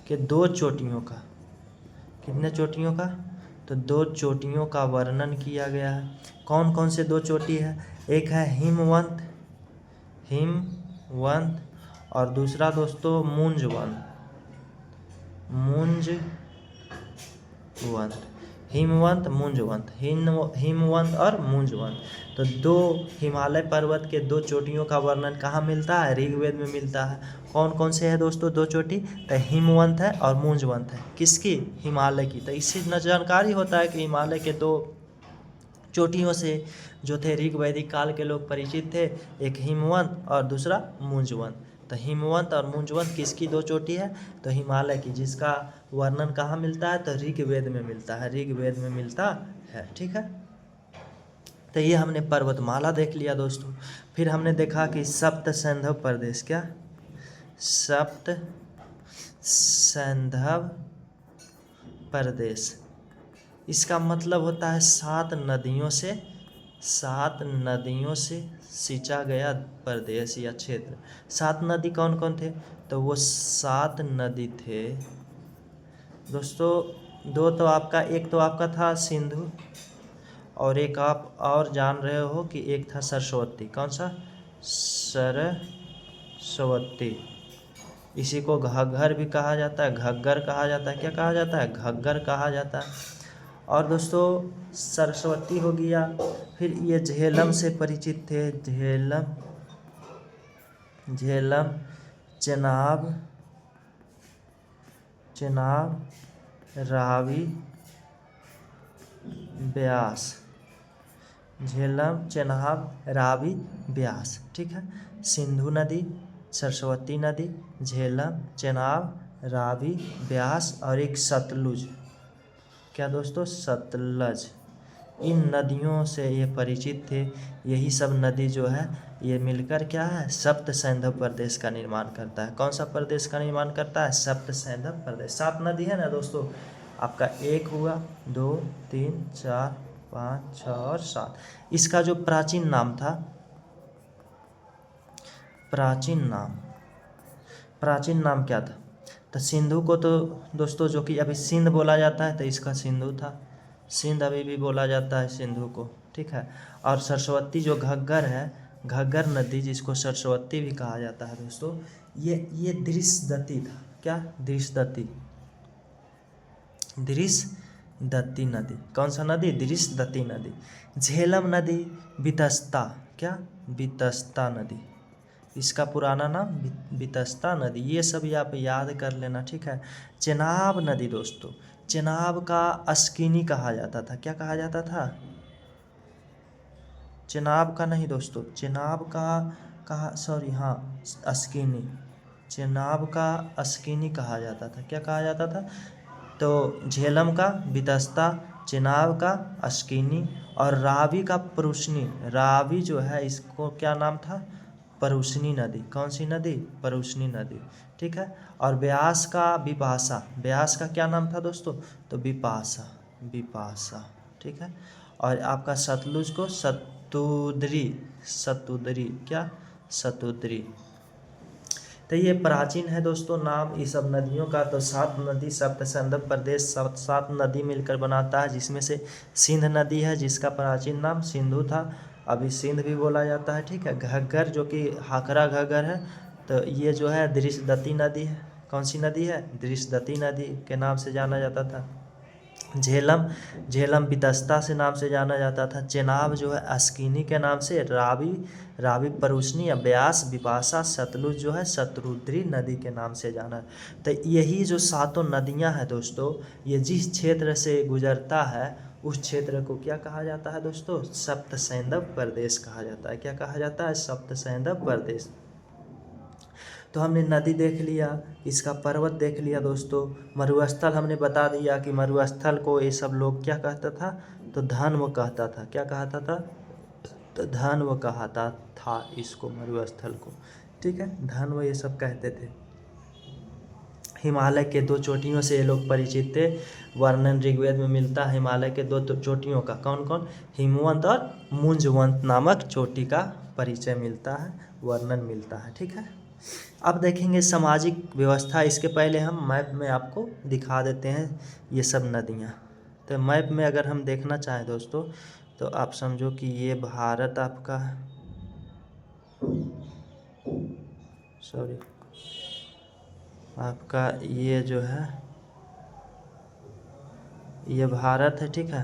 के 2 चोटियों का, कितने चोटियों का? तो 2 चोटियों का वर्णन किया गया है। कौन कौन से 2 चोटी है? एक है हिमवंत, और दूसरा दोस्तों मुंजवंत। हिमवंत, मुंजवंत, हिमवंत और मुंजवंत। तो 2 हिमालय पर्वत के 2 चोटियों का वर्णन कहाँ मिलता है? ऋग्वेद में मिलता है। कौन कौन से है दोस्तों 2 चोटी? तो हिमवंत है और मुंजवंत है। किसकी? हिमालय की। तो इससे न जानकारी होता है कि हिमालय के 2 चोटियों से जो थे ऋग्वैदिक काल के लोग परिचित थे, एक हिमवंत और दूसरा मुंजवंत। तो हिमवंत और मुंजवंत किसकी 2 चोटी है? तो हिमालय की, जिसका वर्णन कहाँ मिलता है? तो ऋग्वेद में मिलता है, ऋग्वेद में मिलता है। ठीक है, तो ये हमने पर्वतमाला देख लिया दोस्तों। फिर हमने देखा कि सप्त सैंधव प्रदेश, क्या? सप्त सैंधव प्रदेश, इसका मतलब होता है 7 नदियों से सिंचा गया प्रदेश या क्षेत्र। 7 नदी कौन कौन थे? तो वो 7 नदी थे दोस्तों, 2 तो आपका, एक तो आपका था सिंधु, और एक आप और जान रहे हो कि एक था सरस्वती। कौन सा? सरस्वती। इसी को घग्गर भी कहा जाता है, घग्गर कहा जाता है। क्या कहा जाता है? घग्गर कहा जाता है। और दोस्तों सरस्वती हो गया। फिर ये झेलम से परिचित थे, झेलम, चेनाब, रावी, ब्यास। झेलम, चेनाब, रावी, ब्यास। ठीक है, सिंधु नदी, सरस्वती नदी, झेलम, चेनाब, रावी, ब्यास और एक सतलुज। क्या दोस्तों? सतलज। इन नदियों से ये परिचित थे। यही सब नदी जो है ये मिलकर क्या है? सप्त सैंधव प्रदेश का निर्माण करता है। कौन सा प्रदेश का निर्माण करता है? सप्त सैंधव प्रदेश। 7 नदी है ना दोस्तों, आपका 1 हुआ, 2, 3, 4, 5, 6 और 7। इसका जो प्राचीन नाम था, प्राचीन नाम क्या था? तो सिंधु को तो दोस्तों, जो कि अभी सिंध बोला जाता है, तो इसका सिंधु था। सिंध अभी भी बोला जाता है सिंधु को। ठीक है, और सरस्वती जो घग्गर है, घग्गर नदी जिसको सरस्वती भी कहा जाता है दोस्तों, ये दृश्यदत्ती था। क्या? दृश्यदत्ती नदी। कौन सा नदी? दृश्यदत्ती नदी। झेलम नदी, वितस्ता। क्या? वितस्ता नदी, इसका पुराना नाम वितस्ता नदी। ये सब आप याद कर लेना। ठीक है, चेनाब नदी दोस्तों, चेनाब का अस्किनी कहा जाता था। क्या कहा जाता था? चेनाब का नहीं दोस्तों, चेनाब का सॉरी, हाँ, अस्किनी। चेनाब का अस्किनी कहा जाता था। क्या कहा जाता था? तो झेलम का वितस्ता, चेनाब का अस्किनी और रावी का परुशनी। रावी जो है इसको क्या नाम था? परुशनी नदी। कौन सी नदी? परुशनी नदी। ठीक है, और ब्यास का विपाशा। ब्यास का क्या नाम था दोस्तों? तो विपाशा। ठीक है, और आपका सतलुज को सतुद्री। क्या? सतुद्री। तो ये प्राचीन है दोस्तों नाम ये सब नदियों का। तो 7 नदी सप्त सैंधव प्रदेश 7 नदी मिलकर बनाता है, जिसमें से सिंध नदी है जिसका प्राचीन नाम सिंधु था, अभी सिंध भी बोला जाता है। ठीक है, घग्गर जो कि हाकरा घग्गर है, तो ये जो है दृशदती नदी है। कौन सी नदी है? दृशदती नदी के नाम से जाना जाता था। झेलम झेलम वितस्ता से नाम से जाना जाता था। चेनाब जो है अस्किनी के नाम से, रावी रावी परुष्णी या ब्यास विपाशा, सतलुज जो है शत्रुद्री नदी के नाम से जाना। तो यही जो 7 नदियां हैं दोस्तों, ये जिस क्षेत्र से गुजरता है उस क्षेत्र को क्या कहा जाता है दोस्तों? सप्त सैंधव प्रदेश कहा जाता है। क्या कहा जाता है? सप्त सैंधव प्रदेश। तो हमने नदी देख लिया, इसका पर्वत देख लिया दोस्तों। मरुस्थल हमने बता दिया कि मरुस्थल को ये सब लोग क्या कहता था? तो धन्व कहता था। क्या कहता था? तो धन्व कहता था इसको, मरुस्थल को। ठीक है, धन्व ये सब कहते थे। हिमालय के 2 चोटियों से ये लोग परिचित थे। वर्णन ऋग्वेद में मिलता है हिमालय के 2 चोटियों का। कौन कौन? हिमवंत और मुंजवंत नामक चोटी का परिचय मिलता है, वर्णन मिलता है। ठीक है, अब देखेंगे सामाजिक व्यवस्था। इसके पहले हम मैप में आपको दिखा देते हैं ये सब नदियाँ। तो मैप में अगर हम देखना चाहें दोस्तों, तो आप समझो कि ये भारत आपका, सॉरी, आपका ये जो है ये भारत है। ठीक है,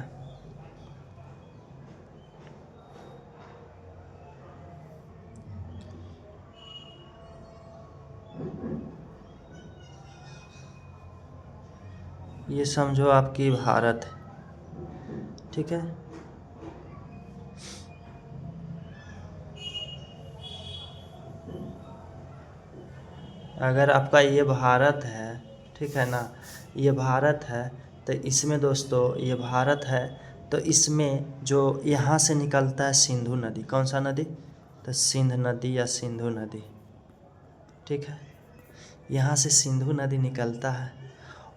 ये समझो आपकी भारत है। ठीक है, अगर आपका ये भारत है, ठीक है ना, ये भारत है, तो इसमें दोस्तों ये भारत है, तो इसमें जो यहाँ से निकलता है सिंधु नदी। कौन सा नदी? तो सिंध नदी या सिंधु नदी। ठीक है, यहाँ से सिंधु नदी निकलता है,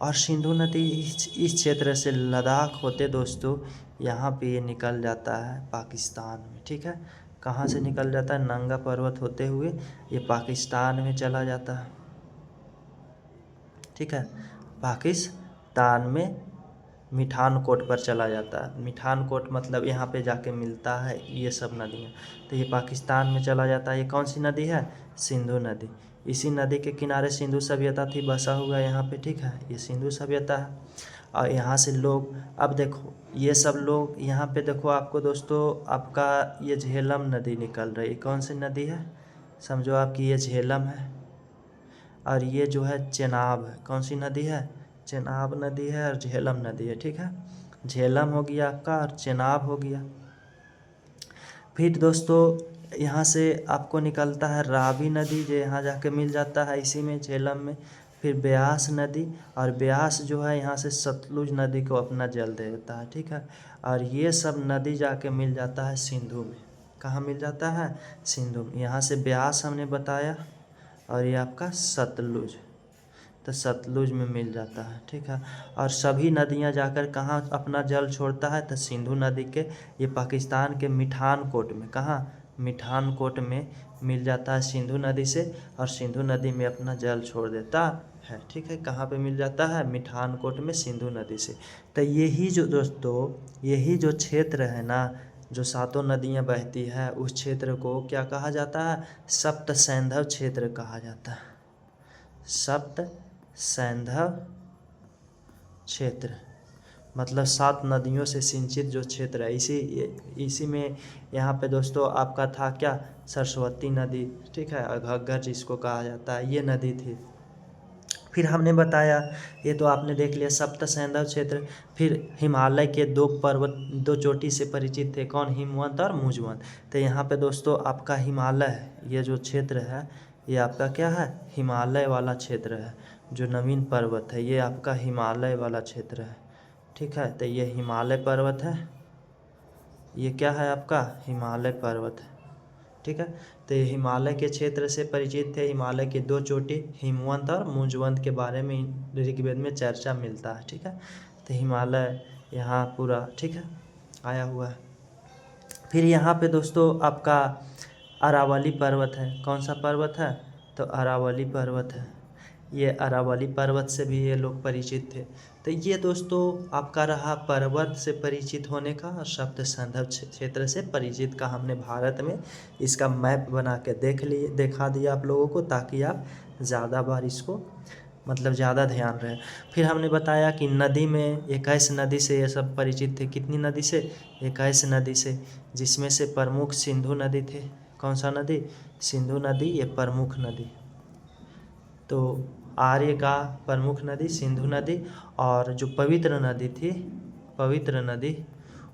और सिंधु नदी इस क्षेत्र से लद्दाख होते दोस्तों यहाँ पे ये निकल जाता है पाकिस्तान में। ठीक है, कहाँ से निकल जाता है? नंगा पर्वत होते हुए ये पाकिस्तान में चला जाता है। ठीक है, पाकिस्तान में मिठानकोट पर चला जाता है। मिठानकोट मतलब यहाँ पे जाके मिलता है ये सब नदियाँ। तो ये पाकिस्तान में चला जाता है। ये कौन सी नदी है? सिंधु नदी। इसी नदी के किनारे सिंधु सभ्यता थी, बसा हुआ यहाँ पे। ठीक है, ये सिंधु सभ्यता है। और यहाँ से लोग, अब देखो ये सब लोग यहाँ पे देखो आपको दोस्तों, आपका ये झेलम नदी निकल रही है। कौन सी नदी है? समझो आपकी ये झेलम है, और ये जो है चेनाब है। कौन सी नदी है? चेनाब नदी है और झेलम नदी है। ठीक है, झेलम हो गया आपका और चेनाब हो गया। फिर दोस्तों यहाँ से आपको निकलता है रावी नदी, जो यहाँ जाके मिल जाता है इसी में झेलम में। फिर ब्यास नदी, और ब्यास जो है यहाँ से सतलुज नदी को अपना जल दे देता है। ठीक है, और ये सब नदी जाके मिल जाता है सिंधु में। कहाँ मिल जाता है? सिंधु में। यहाँ से ब्यास हमने बताया, और ये आपका सतलुज, तो सतलुज में मिल जाता है। ठीक है, और सभी नदियाँ जाकर कहाँ अपना जल छोड़ता है? तो सिंधु नदी के ये पाकिस्तान के मिठानकोट में। कहाँ? मिठानकोट में मिल जाता है सिंधु नदी से, और सिंधु नदी में अपना जल छोड़ देता है। ठीक है, कहाँ पे मिल जाता है? मिठानकोट में सिंधु नदी से। तो यही जो दोस्तों, यही जो क्षेत्र है ना, जो 7 नदियाँ बहती है, उस क्षेत्र को क्या कहा जाता है? सप्त सैंधव क्षेत्र कहा जाता है। सप्त सैंधव क्षेत्र मतलब 7 नदियों से सिंचित जो क्षेत्र है, इसी में यहाँ पे दोस्तों आपका था क्या? सरस्वती नदी। ठीक है, घग्गर जिसको कहा जाता है, ये नदी थी। फिर हमने बताया, ये तो आपने देख लिया सप्त सैंधव क्षेत्र। फिर हिमालय के 2 पर्वत, 2 चोटी से परिचित थे। कौन? हिमवंत और मुंजवंत। तो यहाँ पे दोस्तों आपका हिमालय है, ये जो क्षेत्र है ये आपका क्या है? हिमालय वाला क्षेत्र है। जो नवीन पर्वत है ये आपका हिमालय वाला क्षेत्र है। ठीक है, तो ये हिमालय पर्वत है, ये क्या है आपका? हिमालय पर्वत है। ठीक है, तो ये हिमालय के क्षेत्र से परिचित थे। हिमालय की 2 चोटी हिमवंत और मुंजवंत के बारे में ऋग्वेद में चर्चा मिलता है। ठीक है, तो हिमालय यहाँ पूरा, ठीक है, आया हुआ है। फिर यहाँ पे दोस्तों आपका अरावली पर्वत है। कौन सा पर्वत है? तो अरावली पर्वत है, ये अरावली पर्वत से भी ये लोग परिचित थे। तो ये दोस्तों आपका रहा पर्वत से परिचित होने का और शब्द संदर्भ क्षेत्र से परिचित का। हमने भारत में इसका मैप बना के दिखा दिया आप लोगों को, ताकि आप ज़्यादा बार इसको मतलब ज़्यादा ध्यान रहे। फिर हमने बताया कि नदी में 21 नदी से ये सब परिचित थे। कितनी नदी से? 21 नदी से, जिसमें से प्रमुख सिंधु नदी थे। कौन सा नदी? सिंधु नदी, ये प्रमुख नदी। तो आर्य का प्रमुख नदी सिंधु नदी, और जो पवित्र नदी थी, पवित्र नदी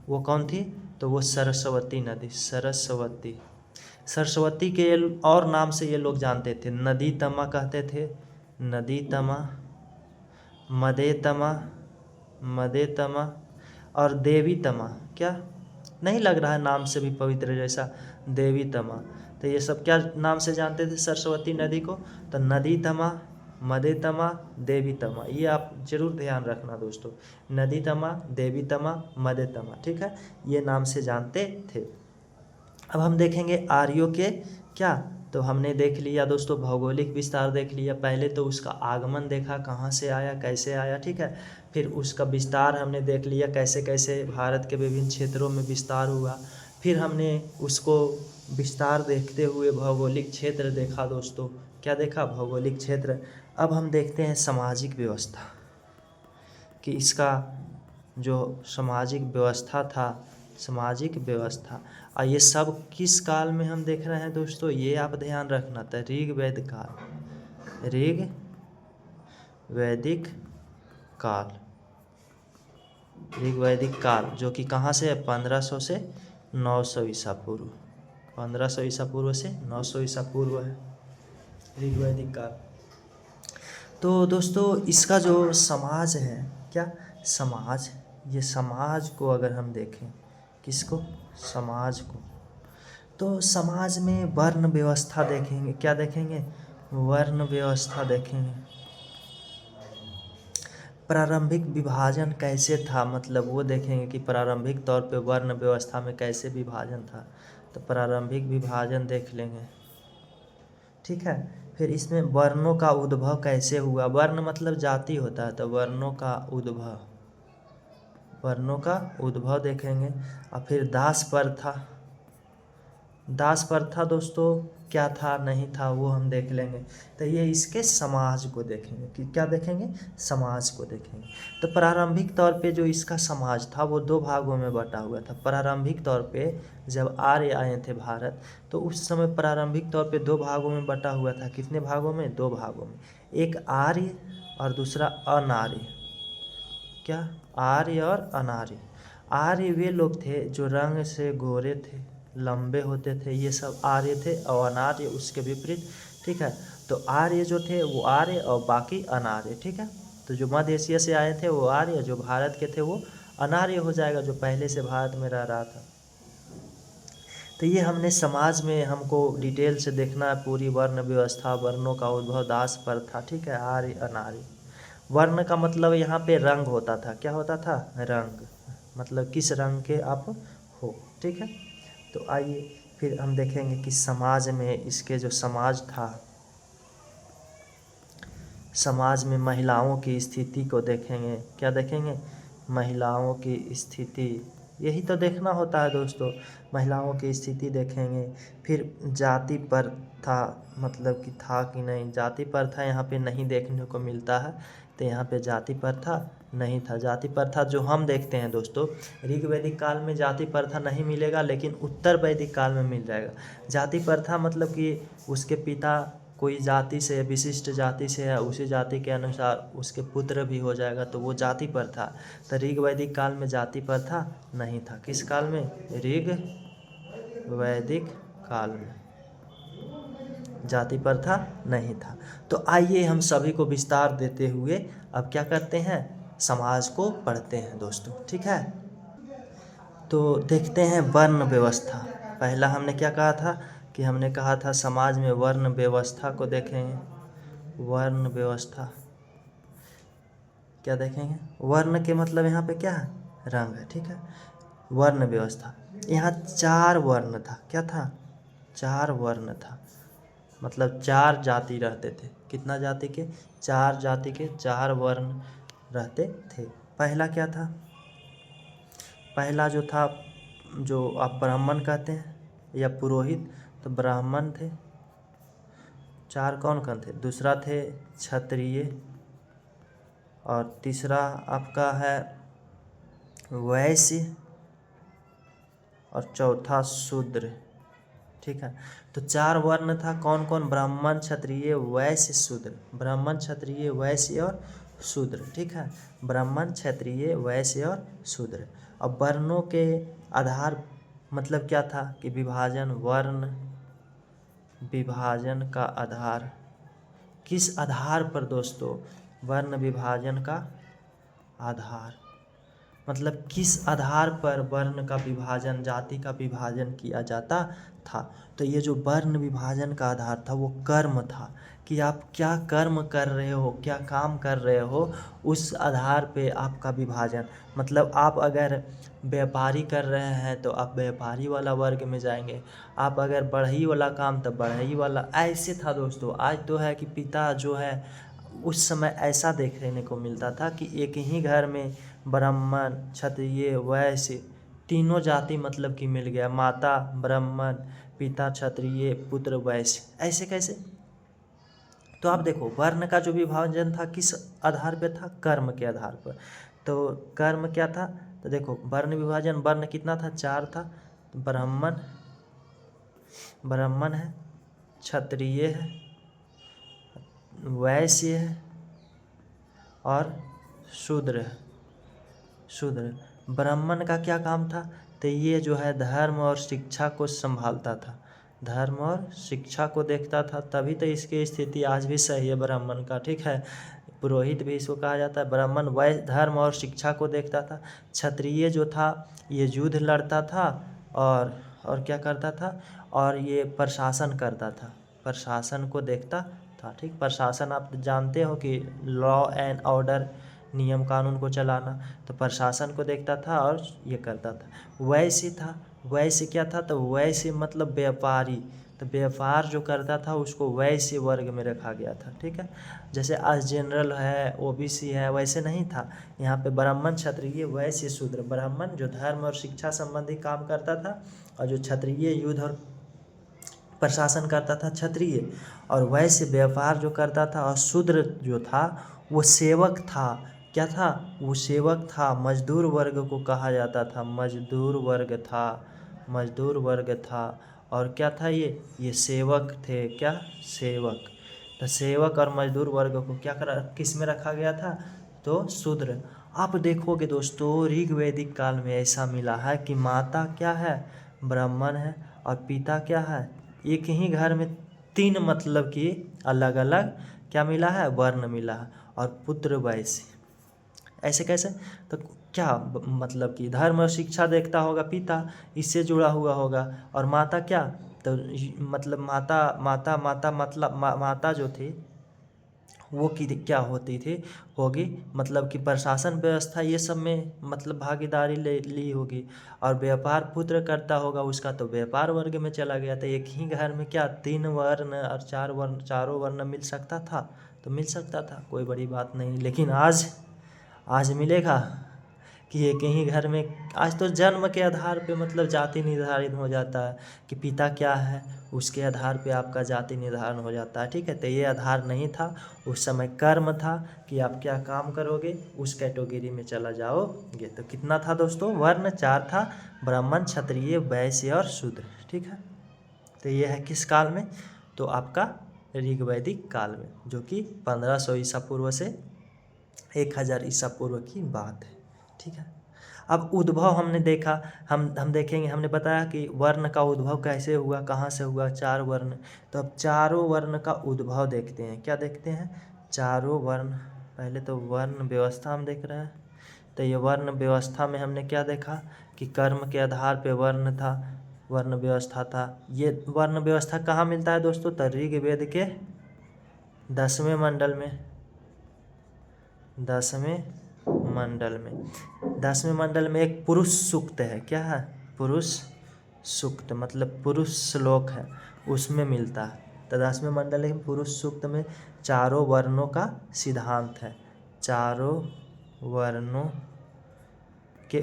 वो कौन थी? तो वो सरस्वती नदी, सरस्वती। सरस्वती के और नाम से ये लोग जानते थे, नदी तमा कहते थे, नदी तमा, मदे तमा, मदे तमा, और देवी तमा। क्या नहीं लग रहा है नाम से भी पवित्र जैसा? देवी तमा। तो ये सब क्या नाम से जानते थे सरस्वती नदी को? तो नदी तमा, मदे तमा, देवी तमा। ये आप जरूर ध्यान रखना दोस्तों, नदी तमा, देवी तमा, मदे तमा, ठीक है, ये नाम से जानते थे। अब हम देखेंगे आर्यों के क्या, तो हमने देख लिया दोस्तों भौगोलिक विस्तार देख लिया। पहले तो उसका आगमन देखा, कहाँ से आया, कैसे आया, ठीक है। फिर उसका विस्तार हमने देख लिया, कैसे कैसे भारत के विभिन्न क्षेत्रों में विस्तार हुआ। फिर हमने उसको विस्तार देखते हुए भौगोलिक क्षेत्र देखा दोस्तों। क्या देखा? भौगोलिक क्षेत्र। अब हम देखते हैं सामाजिक व्यवस्था, कि इसका जो सामाजिक व्यवस्था था, सामाजिक व्यवस्था, और ये सब किस काल में हम देख रहे हैं दोस्तों? ये आप ध्यान रखना था, ऋग वैदिक काल, ऋग वैदिक काल, ऋग वैदिक काल, जो कि कहाँ से है? 1500 से 900 ईसा पूर्व, 1500 ईसा पूर्व से 900 ईसा पूर्व है ऋग वैदिक काल। तो दोस्तों इसका जो समाज है, क्या समाज, ये समाज को अगर हम देखें, किसको? समाज को। तो समाज में वर्ण व्यवस्था देखेंगे। क्या देखेंगे? वर्ण व्यवस्था देखेंगे। प्रारंभिक विभाजन कैसे था, मतलब वो देखेंगे कि प्रारंभिक तौर पे वर्ण व्यवस्था में कैसे विभाजन था। तो प्रारंभिक विभाजन देख लेंगे, ठीक है। फिर इसमें वर्णों का उद्भव कैसे हुआ। वर्ण मतलब जाति होता है, तो वर्णों का उद्भव, वर्णों का उद्भव देखेंगे। और फिर दास प्रथा, दास प्रथा दोस्तों क्या था, नहीं था, वो हम देख लेंगे। तो ये इसके समाज को देखेंगे, कि क्या देखेंगे? समाज को देखेंगे। तो प्रारंभिक तौर पे जो इसका समाज था वो 2 भागों में बटा हुआ था। प्रारंभिक तौर पे जब आर्य आए थे भारत, तो उस समय प्रारंभिक तौर पे 2 भागों में बटा हुआ था। कितने भागों में? 2 भागों में, एक आर्य और दूसरा अनार्य। क्या? आर्य और अनार्य। आर्य वे लोग थे जो रंग से गोरे थे, लंबे होते थे, ये सब आर्य थे, और अनार्य उसके विपरीत, ठीक है। तो आर्य जो थे वो आर्य और बाकी अनार्य, ठीक है। तो जो मध्य एशिया से आए थे वो आर्य, जो भारत के थे वो अनार्य हो जाएगा, जो पहले से भारत में रह रहा था। तो ये हमने समाज में हमको डिटेल से देखना है, पूरी वर्ण व्यवस्था, वर्णों का उद्भव, दास प्रथा, ठीक है, आर्य अनार्य। वर्ण का मतलब यहाँ पे रंग होता था। क्या होता था? रंग, मतलब किस रंग के आप हो, ठीक है। तो आइए फिर हम देखेंगे कि समाज में इसके जो समाज था, समाज में महिलाओं की स्थिति को देखेंगे। क्या देखेंगे? महिलाओं की स्थिति, यही तो देखना होता है दोस्तों, महिलाओं की स्थिति देखेंगे। फिर जाति प्रथा, मतलब कि था कि नहीं, जाति प्रथा यहाँ पे नहीं देखने को मिलता है। तो यहाँ पे जाति प्रथा नहीं था। जाति प्रथा जो हम देखते हैं दोस्तों, ऋग वैदिक काल में जाति प्रथा नहीं मिलेगा, लेकिन उत्तर वैदिक काल में मिल जाएगा। जाति प्रथा मतलब कि उसके पिता कोई जाति से, विशिष्ट जाति से है, उसी जाति के अनुसार उसके पुत्र भी हो जाएगा, तो वो जाति प्रथा। तो ऋग वैदिक काल में जाति प्रथा नहीं था। किस काल में? ऋग वैदिक काल में जाति प्रथा नहीं था। तो आइए हम सभी को विस्तार देते हुए अब क्या करते हैं, समाज को पढ़ते हैं दोस्तों, ठीक है। तो देखते हैं वर्ण व्यवस्था। पहला हमने क्या कहा था, कि हमने कहा था समाज में वर्ण व्यवस्था को देखेंगे। वर्ण व्यवस्था क्या देखेंगे? वर्ण के मतलब यहाँ पे क्या है? रंग है, ठीक है। वर्ण व्यवस्था, यहाँ 4 वर्ण था। क्या था? 4 वर्ण था। मतलब 4 जाति रहते थे। कितना जाति के? 4 जाति के 4 वर्ण रहते थे। पहला क्या था? पहला जो था, जो आप ब्राह्मण कहते हैं या पुरोहित, तो ब्राह्मण थे। 4 कौन कौन थे? दूसरा थे क्षत्रिय, और तीसरा आपका है वैश्य, और चौथा शूद्र। ठीक है, तो 4 वर्ण था। कौन कौन? ब्राह्मण, क्षत्रिय, वैश्य, शूद्र। ब्राह्मण, क्षत्रिय, वैश्य और शूद्र। ठीक है, ब्राह्मण, क्षत्रिय, वैश्य और शूद्र। अब वर्णों के आधार मतलब क्या था कि विभाजन, वर्ण विभाजन का आधार। किस आधार पर दोस्तों? वर्ण विभाजन का आधार मतलब किस आधार पर वर्ण का विभाजन, जाति का विभाजन किया जाता था? तो ये जो वर्ण विभाजन का आधार था वो कर्म था, कि आप क्या कर्म कर रहे हो, क्या काम कर रहे हो, उस आधार पे आपका विभाजन। मतलब आप अगर व्यापारी कर रहे हैं तो आप व्यापारी वाला वर्ग में जाएंगे, आप अगर बढ़ई वाला काम तो बढ़ई वाला। ऐसे था दोस्तों। आज तो है कि पिता जो है, उस समय ऐसा देखने को मिलता था कि एक ही घर में ब्राह्मण, क्षत्रिय, वैश्य तीनों जाति मतलब कि मिल गया। माता ब्राह्मण, पिता क्षत्रिय, पुत्र वैश्य। ऐसे कैसे? तो आप देखो, वर्ण का जो विभाजन था किस आधार पे था? कर्म के आधार पर। तो कर्म क्या था? तो देखो, वर्ण विभाजन, वर्ण कितना था? 4 था। तो ब्राह्मण है, क्षत्रिय है, वैश्य है और शूद्र है। शूद्र। ब्राह्मण का क्या काम था? तो ये जो है धर्म और शिक्षा को संभालता था, धर्म और शिक्षा को देखता था, तभी तो इसकी स्थिति आज भी सही है ब्राह्मण का। ठीक है, पुरोहित भी इसको कहा जाता है। ब्राह्मण वह धर्म और शिक्षा को देखता था। क्षत्रिय जो था ये युद्ध लड़ता था और क्या करता था? और ये प्रशासन करता था, प्रशासन को देखता था। ठीक, प्रशासन आप जानते हो कि लॉ एंड ऑर्डर, नियम कानून को चलाना, तो प्रशासन को देखता था और ये करता था। वैश्य था। वैश्य क्या था? तो वैश्य मतलब व्यापारी, तो व्यापार जो करता था उसको वैश्य वर्ग में रखा गया था। ठीक है, जैसे आज जनरल है, ओबीसी है, वैसे नहीं था। यहाँ पे ब्राह्मण, क्षत्रिय, वैश्य, शूद्र। ब्राह्मण जो धर्म और शिक्षा संबंधी काम करता था, और जो क्षत्रिय युद्ध और प्रशासन करता था क्षत्रिय, और वैश्य व्यापार जो करता था, और शूद्र जो था वो सेवक था। क्या था? वो सेवक था। मजदूर वर्ग को कहा जाता था, मजदूर वर्ग था, मजदूर वर्ग था। और क्या था? ये सेवक थे। क्या? सेवक। तो सेवक और मजदूर वर्ग को क्या किस में रखा गया था? तो शूद्र। आप देखोगे दोस्तों, ऋग्वैदिक काल में ऐसा मिला है कि माता क्या है? ब्राह्मण है, और पिता क्या है? एक ही घर में 3 मतलब कि अलग अलग क्या मिला है? वर्ण मिला है, और पुत्र वैश्य। ऐसे कैसे? तो क्या मतलब कि धर्म और शिक्षा देखता होगा पिता, इससे जुड़ा हुआ होगा। और माता क्या? तो मतलब माता जो थी वो की क्या होती थी? होगी मतलब कि प्रशासन व्यवस्था ये सब में मतलब भागीदारी ले ली होगी। और व्यापार पुत्र करता होगा उसका, तो व्यापार वर्ग में चला गया। तो एक ही घर में क्या 3 वर्ण और 4 वर्ण, चारों वर्ण मिल सकता था? तो मिल सकता था, कोई बड़ी बात नहीं। लेकिन आज मिलेगा कि एक ही घर में। आज तो जन्म के आधार पे मतलब जाति निर्धारित हो जाता है कि पिता क्या है, उसके आधार पे आपका जाति निर्धारण हो जाता है। ठीक है, तो ये आधार नहीं था उस समय, कर्म था कि आप क्या काम करोगे उस कैटेगरी में चला जाओगे। तो कितना था दोस्तों? वर्ण 4 था, ब्राह्मण, क्षत्रिय, वैश्य और शूद्र। ठीक है, तो ये है किस काल में? तो आपका ऋग्वैदिक काल में, जो कि 1500 ईसा पूर्व से 1000 ईसा पूर्व की बात है। ठीक है, अब उद्भव हमने देखा, हम देखेंगे। हमने बताया कि वर्ण का उद्भव कैसे हुआ, कहाँ से हुआ, 4 वर्ण। तो अब चारों वर्ण का उद्भव देखते हैं। क्या देखते हैं? चारों वर्ण। पहले तो वर्ण व्यवस्था हम देख रहे हैं। तो ये वर्ण व्यवस्था में हमने क्या देखा कि कर्म के आधार पे वर्ण था, वर्ण व्यवस्था था। ये वर्ण व्यवस्था कहाँ मिलता है दोस्तों? तो ऋग्वेद के 10वें मंडल में, 10वें मंडल में एक पुरुष सूक्त है। क्या है? पुरुष सूक्त मतलब पुरुष श्लोक है, उसमें मिलता है। तो 10वें मंडल के पुरुष सूक्त में चारों वर्णों का सिद्धांत है, चारों वर्णों के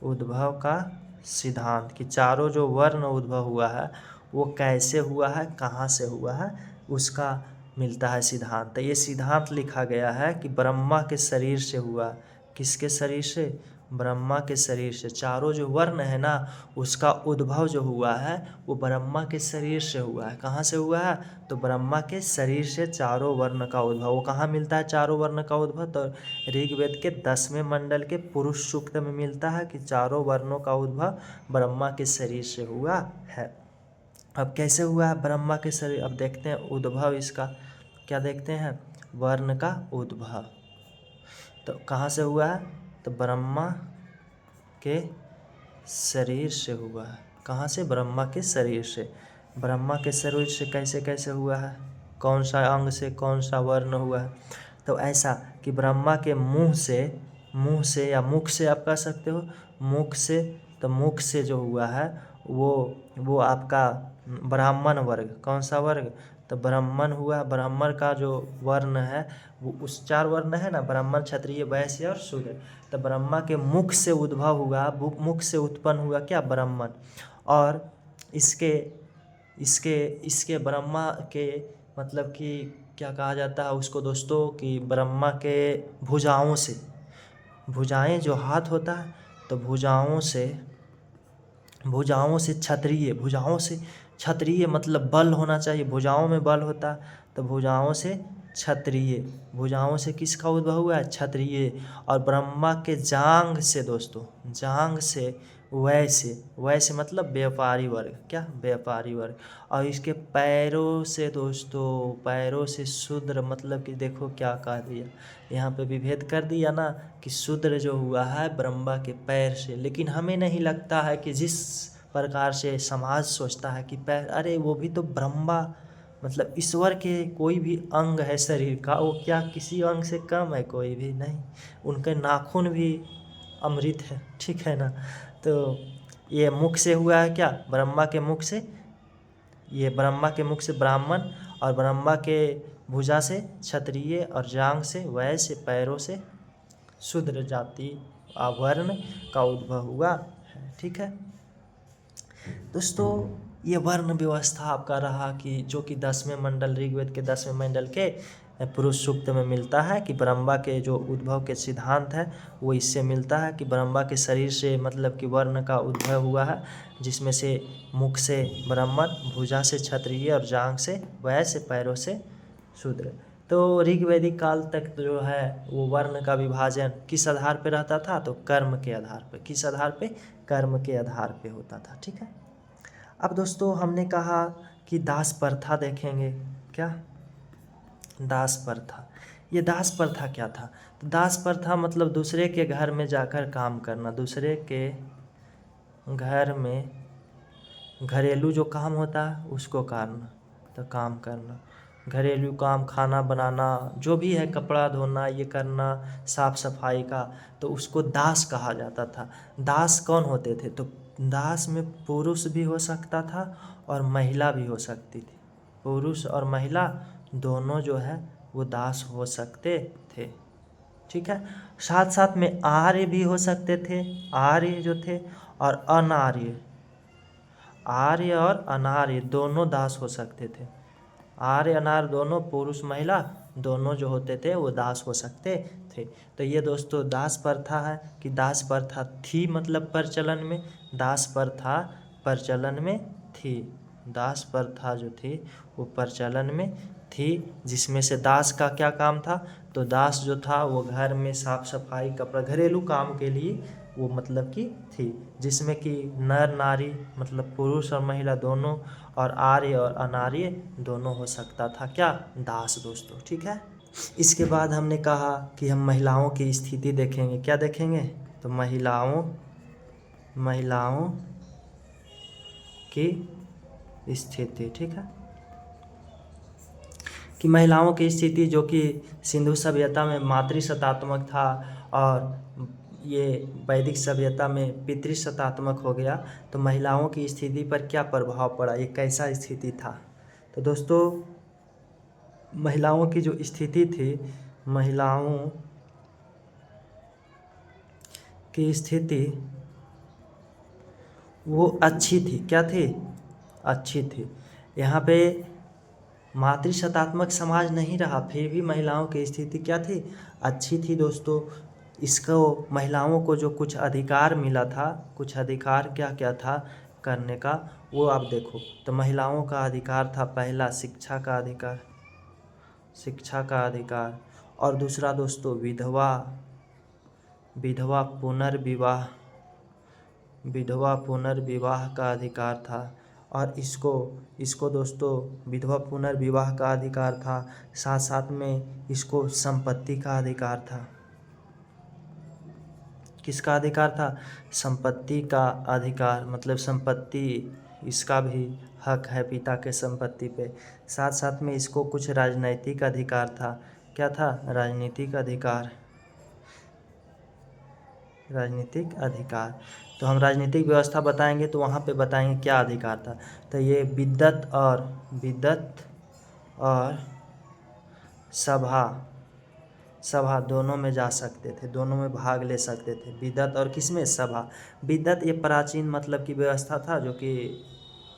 उद्भव का सिद्धांत, कि चारों जो वर्ण उद्भव हुआ है वो कैसे हुआ है, कहाँ से हुआ है, उसका मिलता है सिद्धांत। तो ये सिद्धांत लिखा गया है कि ब्रह्मा के शरीर से हुआ। किसके शरीर से? ब्रह्मा के शरीर से। चारों जो वर्ण है ना, उसका उद्भव जो हुआ है वो ब्रह्मा के शरीर से हुआ है। कहाँ से हुआ है? तो ब्रह्मा के शरीर से चारों वर्ण का उद्भव। वो कहाँ मिलता है चारों वर्ण का उद्भव? तो ऋग्वेद के 10वें मंडल के पुरुष सूक्त में मिलता है कि चारों वर्णों का उद्भव ब्रह्मा के शरीर से हुआ है। अब कैसे हुआ है ब्रह्मा के शरीर? अब देखते हैं उद्भव इसका। क्या देखते हैं? वर्ण का उद्भव। तो कहाँ से हुआ है? तो ब्रह्मा के शरीर से हुआ है। कहाँ से? ब्रह्मा के शरीर से। ब्रह्मा के शरीर से कैसे कैसे हुआ है? कौन सा अंग से कौन सा वर्ण हुआ है? तो ऐसा कि ब्रह्मा के मुंह से या मुख से आप कह सकते हो, मुख से। तो मुख से जो हुआ है वो आपका ब्राह्मण वर्ग। कौन सा वर्ग? तो ब्राह्मण हुआ। ब्राह्मण का जो वर्ण है वो उस 4 वर्ण है ना, ब्राह्मण, क्षत्रिय, वैश्य और शूद्र। तो ब्रह्मा के मुख से उद्भव हुआ, मुख से उत्पन्न हुआ क्या? ब्राह्मण। और इसके ब्रह्मा के मतलब कि क्या कहा जाता है उसको दोस्तों, कि ब्रह्मा के भुजाएं जो हाथ होता है, तो भुजाओं से क्षत्रिय मतलब बल होना चाहिए। भुजाओं में बल होता, तो भुजाओं से क्षत्रिय। भुजाओं से किसका उद्भव हुआ है? क्षत्रिय। और ब्रह्मा के जांघ से दोस्तों, जांघ से वैश्य मतलब व्यापारी वर्ग। क्या? व्यापारी वर्ग। और इसके पैरों से दोस्तों, पैरों से शूद्र। मतलब कि देखो क्या कह दिया यहाँ पे, विभेद कर दिया ना कि शूद्र जो हुआ है ब्रह्मा के पैर से। लेकिन हमें नहीं लगता है कि जिस प्रकार से समाज सोचता है कि पैर, अरे वो भी तो ब्रह्मा मतलब ईश्वर के कोई भी अंग है शरीर का, वो क्या किसी अंग से कम है? कोई भी नहीं। उनके नाखून भी अमृत है, ठीक है ना। तो ये मुख से हुआ है क्या? ब्रह्मा के मुख से। ये ब्रह्मा के मुख से ब्राह्मण, और ब्रह्मा के भुजा से क्षत्रिय, और जांघ से वैश्य, पैरों से शूद्र जाति वर्ण का उद्भव हुआ है। ठीक है दोस्तों, ये वर्ण व्यवस्था आपका रहा कि जो कि 10वें मंडल, ऋग्वेद के 10वें मंडल के पुरुष सूक्त में मिलता है कि ब्रह्मा के जो उद्भव के सिद्धांत है वो इससे मिलता है कि ब्रह्मा के शरीर से मतलब कि वर्ण का उद्भव हुआ है, जिसमें से मुख से ब्राह्मण, भुजा से क्षत्रिय और जांघ से वैश्य, पैरों से शूद्र। तो ऋग्वैदिक काल तक जो है वो वर्ण का विभाजन किस आधार पे रहता था? तो कर्म के आधार पे। किस आधार पे? कर्म के आधार पे होता था। ठीक है। अब दोस्तों हमने कहा कि दास प्रथा देखेंगे। क्या? दास प्रथा। ये दास प्रथा क्या था? तो दास प्रथा मतलब दूसरे के घर में जाकर काम करना। दूसरे के घर में घरेलू जो काम होता है उसको करना, तो काम करना, घरेलू काम, खाना बनाना, जो भी है, कपड़ा धोना, ये करना, साफ सफाई का, तो उसको दास कहा जाता था। दास कौन होते थे? तो दास में पुरुष भी हो सकता था और महिला भी हो सकती थी। पुरुष और महिला दोनों जो है वो दास हो सकते थे। ठीक है। साथ साथ में आर्य भी हो सकते थे। आर्य जो थे और अनार्य, आर्य और अनार्य दोनों दास हो सकते थे। आर्य अनार्य दोनों, पुरुष महिला दोनों जो होते थे वो दास हो सकते थे। तो ये दोस्तों दास प्रथा है कि दास प्रथा थी, मतलब प्रचलन में, दास प्रथा प्रचलन में थी। दास प्रथा जो थी वो प्रचलन में थी, जिसमें से दास का क्या काम था? तो दास जो था वो घर में साफ सफाई, कपड़ा, घरेलू काम के लिए वो मतलब कि थी, जिसमें कि नर नारी मतलब पुरुष और महिला दोनों, और आर्य और अनार्य दोनों हो सकता था क्या? दास दोस्तों। ठीक है। इसके बाद हमने कहा कि हम महिलाओं की स्थिति देखेंगे। क्या देखेंगे? तो महिलाओं की स्थिति। ठीक है, कि महिलाओं की स्थिति जो कि सिंधु सभ्यता में मातृसत्तात्मक था, और ये वैदिक सभ्यता में पितृसत्तात्मक हो गया, तो महिलाओं की स्थिति पर क्या प्रभाव पड़ा, ये कैसा स्थिति था। तो दोस्तों महिलाओं की जो स्थिति थी, महिलाओं की स्थिति वो अच्छी थी। क्या थी? अच्छी थी। यहाँ पे मातृसत्तात्मक समाज नहीं रहा, फिर भी महिलाओं की स्थिति क्या थी? अच्छी थी दोस्तों। इसको महिलाओं को जो कुछ अधिकार मिला था, कुछ अधिकार क्या क्या था करने का, वो आप देखो। तो महिलाओं का अधिकार था, पहला शिक्षा का अधिकार, शिक्षा का अधिकार। और दूसरा दोस्तों विधवा विधवा पुनर्विवाह, विधवा पुनर्विवाह का अधिकार था। और इसको इसको दोस्तों विधवा पुनर्विवाह का अधिकार था, साथ साथ में इसको संपत्ति का अधिकार था। किसका अधिकार था? संपत्ति का अधिकार, मतलब संपत्ति इसका भी हक है पिता के संपत्ति पे। साथ साथ में इसको कुछ राजनैतिक अधिकार था। क्या था? राजनीतिक अधिकार, राजनीतिक अधिकार। तो हम राजनीतिक व्यवस्था बताएंगे तो वहाँ पे बताएंगे क्या अधिकार था। तो ये विद्वत और सभा सभा दोनों में जा सकते थे, दोनों में भाग ले सकते थे। विद्वत और किस में? सभा। विद्वत ये प्राचीन मतलब की व्यवस्था था, जो कि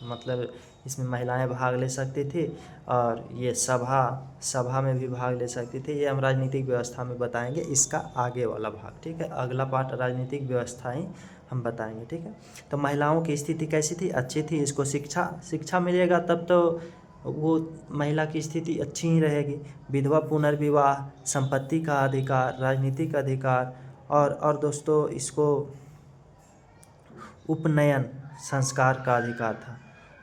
मतलब इसमें महिलाएं भाग ले सकती थी। और ये सभा में भी भाग ले सकती थी। ये हम राजनीतिक व्यवस्था में बताएंगे, इसका आगे वाला भाग। ठीक है, अगला पार्ट राजनीतिक व्यवस्था ही हम बताएंगे। ठीक है, तो महिलाओं की स्थिति कैसी थी? अच्छी थी। इसको शिक्षा मिलेगा तब तो वो महिला की स्थिति अच्छी ही रहेगी। विधवा पुनर्विवाह, संपत्ति का अधिकार, राजनीतिक अधिकार, और दोस्तों इसको उपनयन संस्कार का अधिकार था।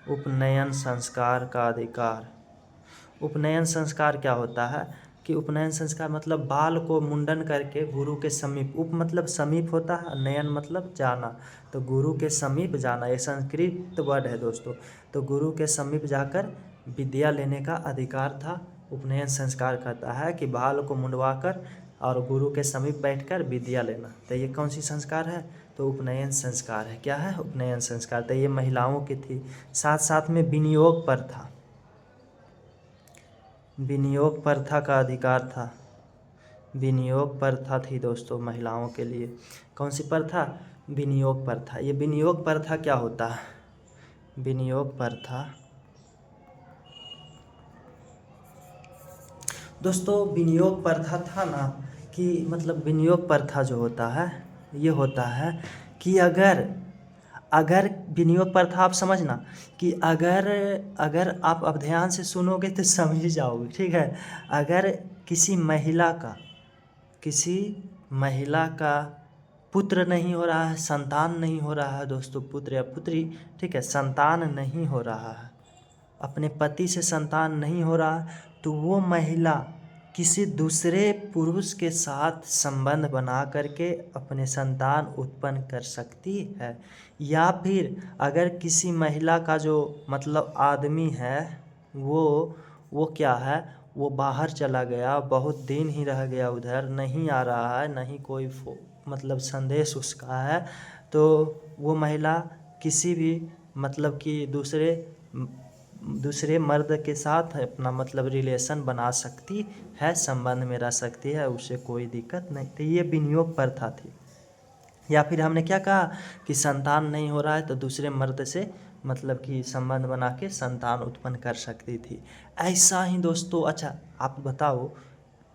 उपनयन संस्कार का अधिकार। उपनयन संस्कार क्या होता है कि उपनयन संस्कार मतलब बाल को मुंडन करके गुरु के समीप, उप मतलब समीप होता है, नयन मतलब जाना, तो गुरु के समीप जाना, ये संस्कृत वर्ड है दोस्तों। तो गुरु के समीप जाकर विद्या लेने का अधिकार था। उपनयन संस्कार कहता है कि बाल को मुंडवाकर और गुरु के समीप बैठकर विद्या लेना। तो ये कौन सी संस्कार है? तो उपनयन संस्कार है। क्या है? उपनयन संस्कार। तो ये महिलाओं की थी। साथ साथ में विनियोग प्रथा, विनियोग प्रथा का अधिकार था। विनियोग प्रथा थी दोस्तों महिलाओं के लिए। कौन सी प्रथा? विनियोग प्रथा। ये विनियोग प्रथा क्या होता है? विनियोग प्रथा दोस्तों, विनियोग प्रथा था ना, कि मतलब विनियोग प्रथा जो होता है, ये होता है कि अगर विनियोग प्रथा आप समझना कि अगर आप अब ध्यान से सुनोगे तो समझ जाओगे। ठीक है, अगर किसी महिला का पुत्र नहीं हो रहा है, संतान नहीं हो रहा है दोस्तों, पुत्र या पुत्री, ठीक है, संतान नहीं हो रहा है, अपने पति से संतान नहीं हो रहा, तो वो महिला किसी दूसरे पुरुष के साथ संबंध बना करके अपने संतान उत्पन्न कर सकती है। या फिर अगर किसी महिला का जो मतलब आदमी है, वो क्या है, वो बाहर चला गया, बहुत दिन ही रह गया उधर, नहीं आ रहा है, नहीं कोई मतलब संदेश उसका है, तो वो महिला किसी भी मतलब कि दूसरे मर्द के साथ अपना मतलब रिलेशन बना सकती है, संबंध में रह सकती है, उससे कोई दिक्कत नहीं। तो ये विनियोग प्रथा थी। या फिर हमने क्या कहा कि संतान नहीं हो रहा है तो दूसरे मर्द से मतलब कि संबंध बना के संतान उत्पन्न कर सकती थी। ऐसा ही दोस्तों, अच्छा आप बताओ,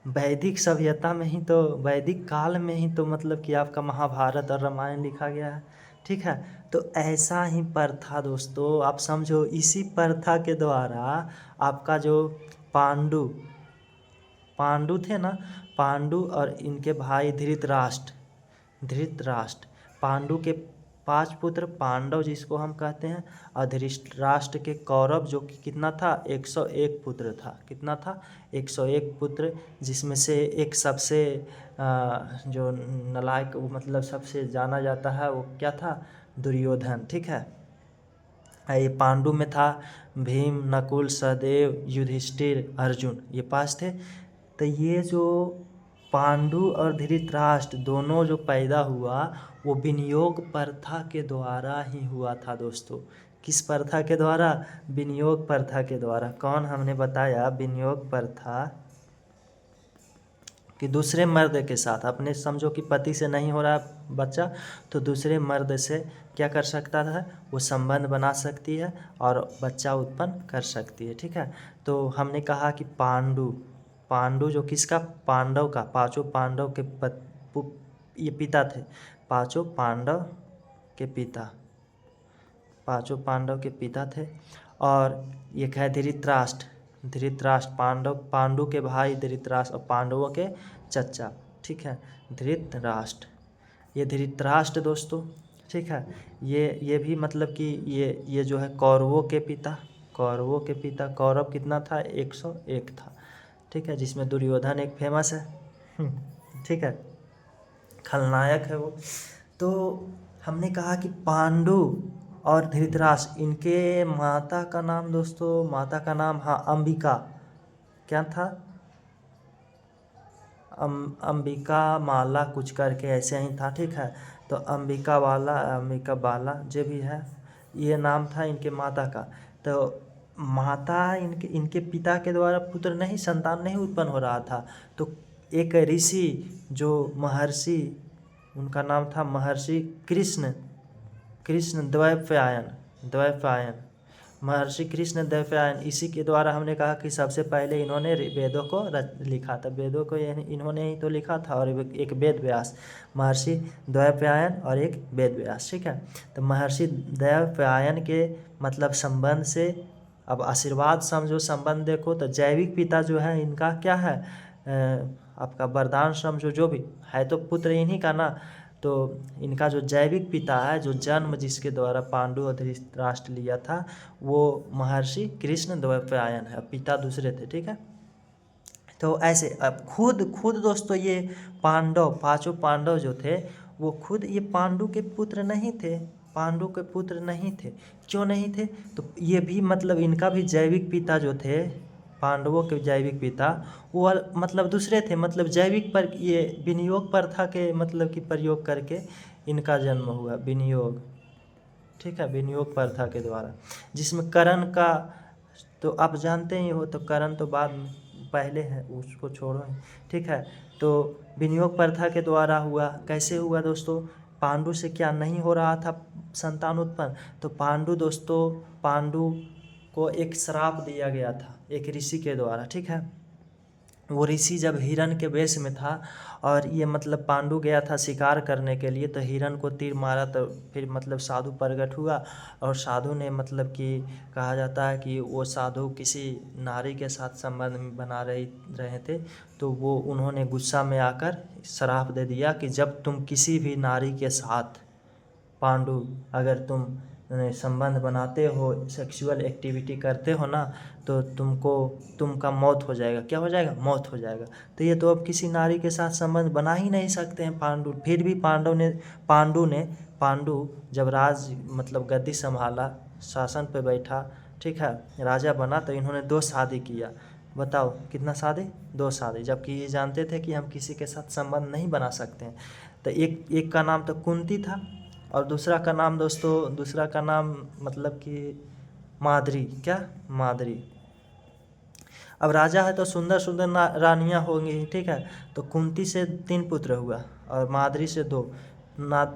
वैदिक सभ्यता में ही तो, वैदिक काल में ही तो मतलब कि आपका महाभारत और रामायण लिखा गया है। ठीक है, तो ऐसा ही प्रथा दोस्तों, आप समझो, इसी प्रथा के द्वारा आपका जो पांडु थे ना, पांडु और इनके भाई धृतराष्ट्र, पांडु के 5 पुत्र पांडव जिसको हम कहते हैं, और धृतराष्ट्र के कौरव जो कि कितना था, 101 पुत्र था। कितना था? 101 पुत्र, जिसमें से एक सबसे जो नालायक मतलब सबसे जाना जाता है वो क्या था? दुर्योधन। ठीक है, ये पांडु में था भीम, नकुल, सहदेव, युधिष्ठिर, अर्जुन, ये 5 थे। तो ये जो पांडु और धृतराष्ट्र दोनों जो पैदा हुआ वो विनियोग प्रथा के द्वारा ही हुआ था दोस्तों। किस प्रथा के द्वारा? विनियोग प्रथा के द्वारा। कौन? हमने बताया विनियोग प्रथा कि दूसरे मर्द के साथ, अपने समझो कि पति से नहीं हो रहा बच्चा तो दूसरे मर्द से क्या कर सकता है? वो संबंध बना सकती है और बच्चा उत्पन्न कर सकती है। ठीक है, तो हमने कहा कि पांडु जो किसका? पांडव का। पांचों पांडव के ये पिता थे। पांचों पांडव के पिता, पांचों पांडव के पिता थे। और ये है धृतराष्ट्र। पांडु के भाई धृतराष्ट्र और पांडवों के चचा। ठीक है, धृतराष्ट्र, ये धृतराष्ट्र दोस्तों। ठीक है, ये भी मतलब कि ये जो है कौरवों के पिता। कौरव कितना था? 101 था। ठीक है, जिसमें दुर्योधन एक फेमस है। ठीक है, खलनायक है वो। तो हमने कहा कि पांडु और धृतराष्ट्र, इनके माता का नाम दोस्तों, माता का नाम अंबिका। क्या था? अंबिका माला कुछ करके ऐसे ही था। ठीक है, तो अंबिका बाला जो भी है, ये नाम था इनके माता का। तो माता इनके पिता के द्वारा पुत्र नहीं, संतान नहीं उत्पन्न हो रहा था। तो एक ऋषि जो महर्षि, उनका नाम था महर्षि कृष्ण द्वैपायन, महर्षि कृष्ण द्वैपायन। इसी के द्वारा हमने कहा कि सबसे पहले इन्होंने वेदों को लिखा था। वेदों को इन्होंने ही तो लिखा था। और एक वेद व्यास, महर्षि द्वैपायन और एक वेद व्यास। ठीक है, तो महर्षि द्वैपायन के मतलब संबंध से, अब आशीर्वाद समझो, संबंध देखो तो जैविक पिता जो है इनका क्या है? आपका वरदान समझो, जो भी है तो पुत्र इन्हीं का ना। तो इनका जो जैविक पिता है, जो जन्म जिसके द्वारा पांडु और धृतराष्ट्र लिया था, वो महर्षि कृष्ण द्वैपायन है। पिता दूसरे थे। ठीक है, तो ऐसे अब खुद दोस्तों ये पांचों पांडव जो थे वो खुद ये पांडु के पुत्र नहीं थे। क्यों नहीं थे? तो ये भी मतलब इनका भी जैविक पिता जो थे, पांडवों के जैविक पिता, वो मतलब दूसरे थे। मतलब जैविक पर ये विनियोग प्रथा के मतलब कि प्रयोग करके इनका जन्म हुआ, विनियोग। ठीक है, विनियोग प्रथा के द्वारा, जिसमें करण का तो आप जानते ही हो। तो करण तो बाद में, पहले है, उसको छोड़ो। ठीक है, तो विनियोग प्रथा के द्वारा हुआ। कैसे हुआ दोस्तों? पांडु से क्या नहीं हो रहा था संतान उत्पन्न? तो पांडु को एक श्राप दिया गया था एक ऋषि के द्वारा। ठीक है, वो ऋषि जब हिरण के वेश में था और ये मतलब पांडु गया था शिकार करने के लिए, तो हिरण को तीर मारा। तो फिर मतलब साधु प्रकट हुआ और साधु ने मतलब कि कहा जाता है कि वो साधु किसी नारी के साथ संबंध बना रहे थे। तो वो उन्होंने गुस्सा में आकर श्राप दे दिया कि जब तुम किसी भी नारी के साथ, पांडु, अगर तुम संबंध बनाते हो, सेक्सुअल एक्टिविटी करते हो ना, तो तुमका मौत हो जाएगा। क्या हो जाएगा? मौत हो जाएगा। तो ये तो अब किसी नारी के साथ संबंध बना ही नहीं सकते हैं पांडु। फिर भी पांडु जब मतलब गद्दी संभाला, शासन पे बैठा, ठीक है, राजा बना, तो इन्होंने 2 शादी किया। बताओ कितना शादी? 2 शादी। जबकि ये जानते थे कि हम किसी के साथ संबंध नहीं बना सकते हैं। तो एक का नाम तो कुंती था और दूसरा का नाम मतलब कि माद्री। क्या? माद्री। अब राजा है तो सुंदर सुंदर रानियां होंगी। ठीक है, तो कुंती से 3 पुत्र हुआ और माद्री से 2।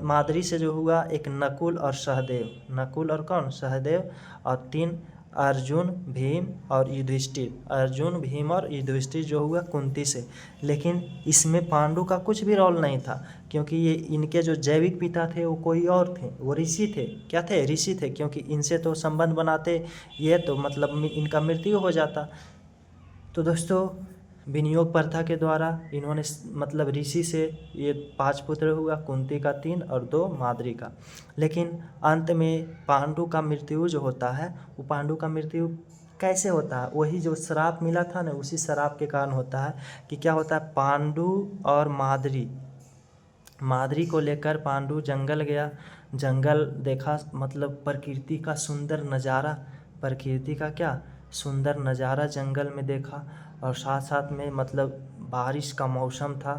माद्री से जो हुआ एक नकुल और सहदेव। नकुल और कौन? सहदेव। और 3 अर्जुन, भीम और युधिष्ठिर। अर्जुन, भीम और युधिष्ठिर जो हुआ कुंती से। लेकिन इसमें पांडु का कुछ भी रोल नहीं था, क्योंकि ये इनके जो जैविक पिता थे वो कोई और थे, वो ऋषि थे। क्या थे? ऋषि थे। क्योंकि इनसे तो संबंध बनाते ये तो मतलब इनका मृत्यु हो जाता। तो दोस्तों विनियोग प्रथा के द्वारा इन्होंने मतलब ऋषि से ये 5 पुत्र हुआ, कुंती का 3 और 2 माद्री का। लेकिन अंत में पांडु का मृत्यु जो होता है, वो पांडु का मृत्यु कैसे होता है? वही जो श्राप मिला था ना, उसी श्राप के कारण होता है। कि क्या होता है? पांडु और माद्री को लेकर पांडु जंगल गया। जंगल देखा, मतलब प्रकृति का सुंदर नज़ारा, प्रकृति का क्या सुंदर नज़ारा जंगल में देखा। और साथ साथ में मतलब बारिश का मौसम था,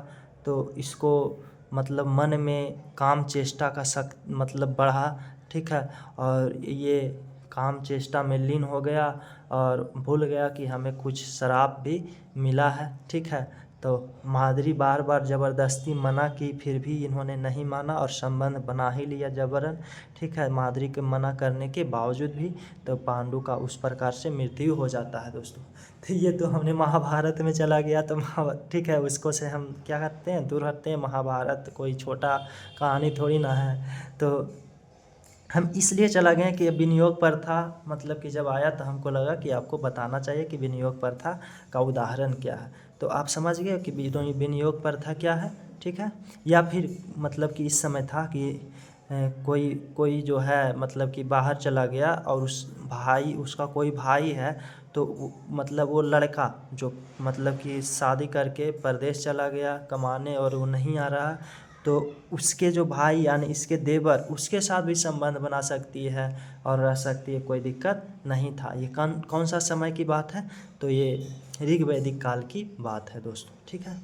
तो इसको मतलब मन में काम चेष्टा का मतलब बढ़ा, ठीक है। और ये काम चेष्टा में लीन हो गया और भूल गया कि हमें कुछ श्राप भी मिला है, ठीक है। तो माद्री बार बार ज़बरदस्ती मना की, फिर भी इन्होंने नहीं माना और संबंध बना ही लिया जबरन, ठीक है। माद्री के मना करने के बावजूद भी तो पांडु का उस प्रकार से मृत्यु हो जाता है दोस्तों। तो ये तो हमने महाभारत में चला गया, तो ठीक है, उसको से हम क्या करते हैं, दूर हटते हैं। महाभारत कोई छोटा कहानी थोड़ी ना है। तो हम इसलिए चला गए कि विनियोग प्रथा मतलब कि जब आया तो हमको लगा कि आपको बताना चाहिए कि विनियोग प्रथा का उदाहरण क्या है। तो आप समझ गए कि विनियोग प्रथा क्या है, ठीक है। या फिर मतलब कि इस समय था कि कोई कोई जो है मतलब कि बाहर चला गया और उसका कोई भाई है, तो मतलब वो लड़का जो मतलब कि शादी करके परदेश चला गया कमाने और वो नहीं आ रहा, तो उसके जो भाई यानी इसके देवर उसके साथ भी संबंध बना सकती है और रह सकती है, कोई दिक्कत नहीं था। ये कौन सा समय की बात है, तो ये ऋग वैदिक काल की बात है दोस्तों, ठीक है।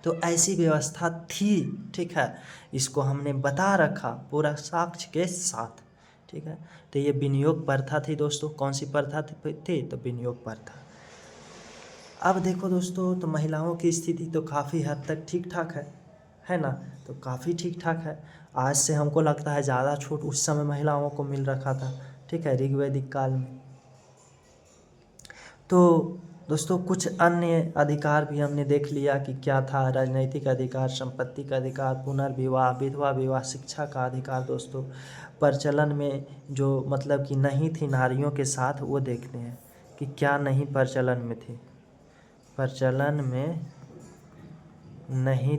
तो ऐसी व्यवस्था थी, ठीक है। इसको हमने बता रखा पूरा साक्ष्य के साथ, ठीक है। तो ये विनियोग प्रथा थी दोस्तों। कौन सी प्रथा थी, तो विनियोग प्रथा। अब देखो दोस्तों, तो महिलाओं की स्थिति तो काफ़ी हद तक ठीक ठाक है ना। तो काफ़ी ठीक ठाक है। आज से हमको लगता है ज़्यादा छूट उस समय महिलाओं को मिल रखा था, ठीक है, ऋग्वैदिक काल में। तो दोस्तों कुछ अन्य अधिकार भी हमने देख लिया कि क्या था। राजनैतिक अधिकार, संपत्ति का अधिकार, पुनर्विवाह, विधवा विवाह, शिक्षा का अधिकार दोस्तों। प्रचलन में जो मतलब कि नहीं थी नारियों के साथ, वो देखते हैं कि क्या नहीं प्रचलन में थी। प्रचलन में नहीं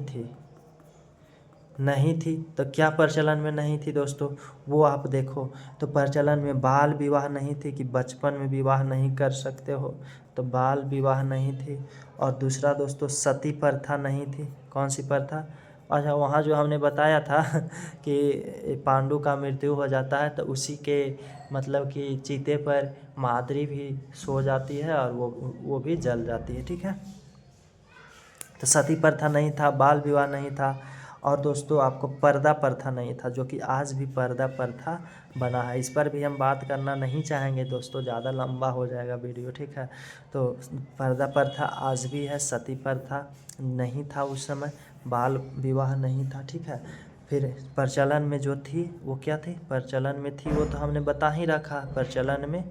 थी तो क्या प्रचलन में नहीं थी दोस्तों, वो आप देखो। तो प्रचलन में बाल विवाह नहीं थी कि बचपन में विवाह नहीं कर सकते हो, तो बाल विवाह नहीं थी। और दूसरा दोस्तों सती प्रथा नहीं थी। कौन सी प्रथा, अच्छा वहाँ जो हमने बताया था कि पांडु का मृत्यु हो जाता है, तो उसी के मतलब कि चीते पर माद्री भी सो जाती है और वो भी जल जाती है, ठीक है। तो सती प्रथा नहीं था, बाल विवाह नहीं था। और दोस्तों आपको पर्दा प्रथा नहीं था, जो कि आज भी पर्दा प्रथा बना है। इस पर भी हम बात करना नहीं चाहेंगे दोस्तों, ज़्यादा लंबा हो जाएगा वीडियो, ठीक है। तो पर्दा प्रथा आज भी है, सती प्रथा नहीं था उस समय, बाल विवाह नहीं था, ठीक है। फिर प्रचलन में जो थी वो क्या थी, प्रचलन में थी वो तो हमने बता ही रखा, प्रचलन में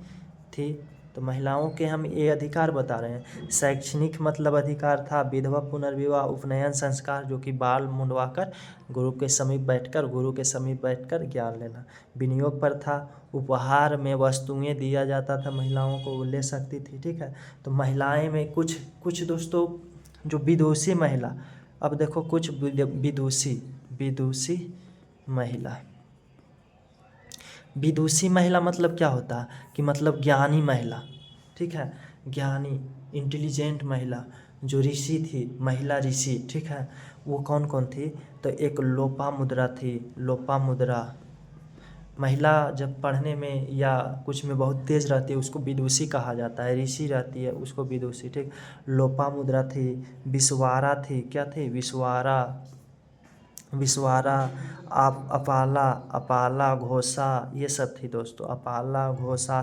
थी। तो महिलाओं के हम ये अधिकार बता रहे हैं। शैक्षणिक मतलब अधिकार था, विधवा पुनर्विवाह, उपनयन संस्कार जो कि बाल मुंडवाकर गुरु के समीप बैठकर ज्ञान लेना। विनियोग पर था, उपहार में वस्तुएं दिया जाता था महिलाओं को, वो ले सकती थी, ठीक है। तो महिलाएं में कुछ कुछ दोस्तों जो विदुषी महिला, अब देखो कुछ विदुषी महिला, विदुषी महिला मतलब क्या होता है कि मतलब ज्ञानी महिला, ठीक है, ज्ञानी इंटेलिजेंट महिला, जो ऋषि थी, महिला ऋषि, ठीक है। वो कौन कौन थी, तो एक लोपामुद्रा थी। लोपामुद्रा महिला जब पढ़ने में या कुछ में बहुत तेज़ रहती है उसको विदुषी कहा जाता है, ऋषि रहती है उसको विदुषी, ठीक। लोपामुद्रा थी, विश्वारा थी, क्या थी, विश्वारा, अपाला घोषा, ये सब थी दोस्तों। अपाला घोषा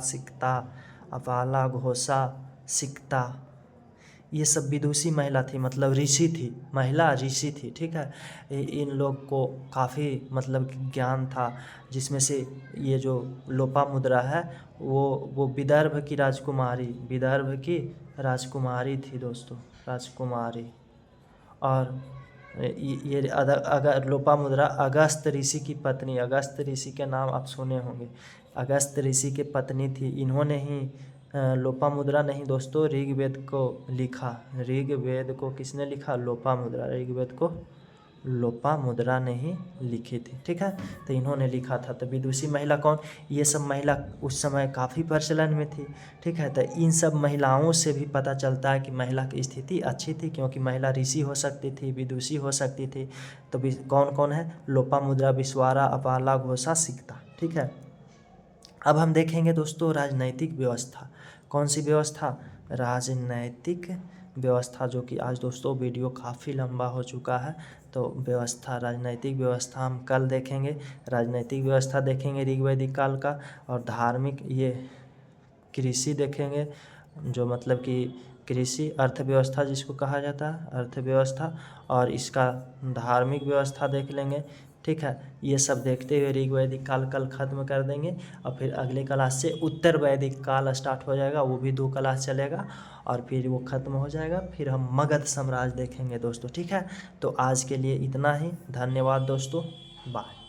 सिकता, ये सब विदुषी महिला थी, मतलब ऋषि थी, महिला ऋषि थी, ठीक है। इन लोग को काफ़ी मतलब ज्ञान था, जिसमें से ये जो लोपामुद्रा है वो विदर्भ की राजकुमारी थी दोस्तों, राजकुमारी। और ये अगर लोपामुद्रा अगस्त ऋषि की पत्नी, अगस्त ऋषि के नाम आप सुने होंगे, अगस्त ऋषि के पत्नी थी। इन्होंने ही लोपामुद्रा नहीं दोस्तों, ऋग्वेद को लिखा। ऋग्वेद को किसने लिखा, लोपामुद्रा। ऋग्वेद को लोपामुद्रा ने ही लिखी थी, ठीक है। तो इन्होंने लिखा था। तो विदुषी महिला कौन, ये सब महिला उस समय काफ़ी प्रचलन में थी, ठीक है। तो इन सब महिलाओं से भी पता चलता है कि महिला की स्थिति अच्छी थी, क्योंकि महिला ऋषि हो सकती थी, विदुषी हो सकती थी। तो कौन कौन है, लोपामुद्रा, विश्वारा, अपाला घोषा, सिकता, ठीक है। अब हम देखेंगे दोस्तों राजनैतिक व्यवस्था। कौन सी व्यवस्था, राजनैतिक व्यवस्था, जो कि आज दोस्तों वीडियो काफ़ी लंबा हो चुका है, तो व्यवस्था, राजनैतिक व्यवस्था हम कल देखेंगे। राजनैतिक व्यवस्था देखेंगे ऋग्वैदिक काल का, और धार्मिक ये कृषि देखेंगे, जो मतलब कि कृषि अर्थव्यवस्था जिसको कहा जाता है, अर्थव्यवस्था, और इसका धार्मिक व्यवस्था देख लेंगे। ठीक है, ये सब देखते हुए ऋग्वैदिक काल कल ख़त्म कर देंगे, और फिर अगले क्लास से उत्तर वैदिक काल स्टार्ट हो जाएगा, वो भी 2 क्लास चलेगा, और फिर वो ख़त्म हो जाएगा। फिर हम मगध साम्राज्य देखेंगे दोस्तों। ठीक है, तो आज के लिए इतना ही। धन्यवाद दोस्तों, बाय।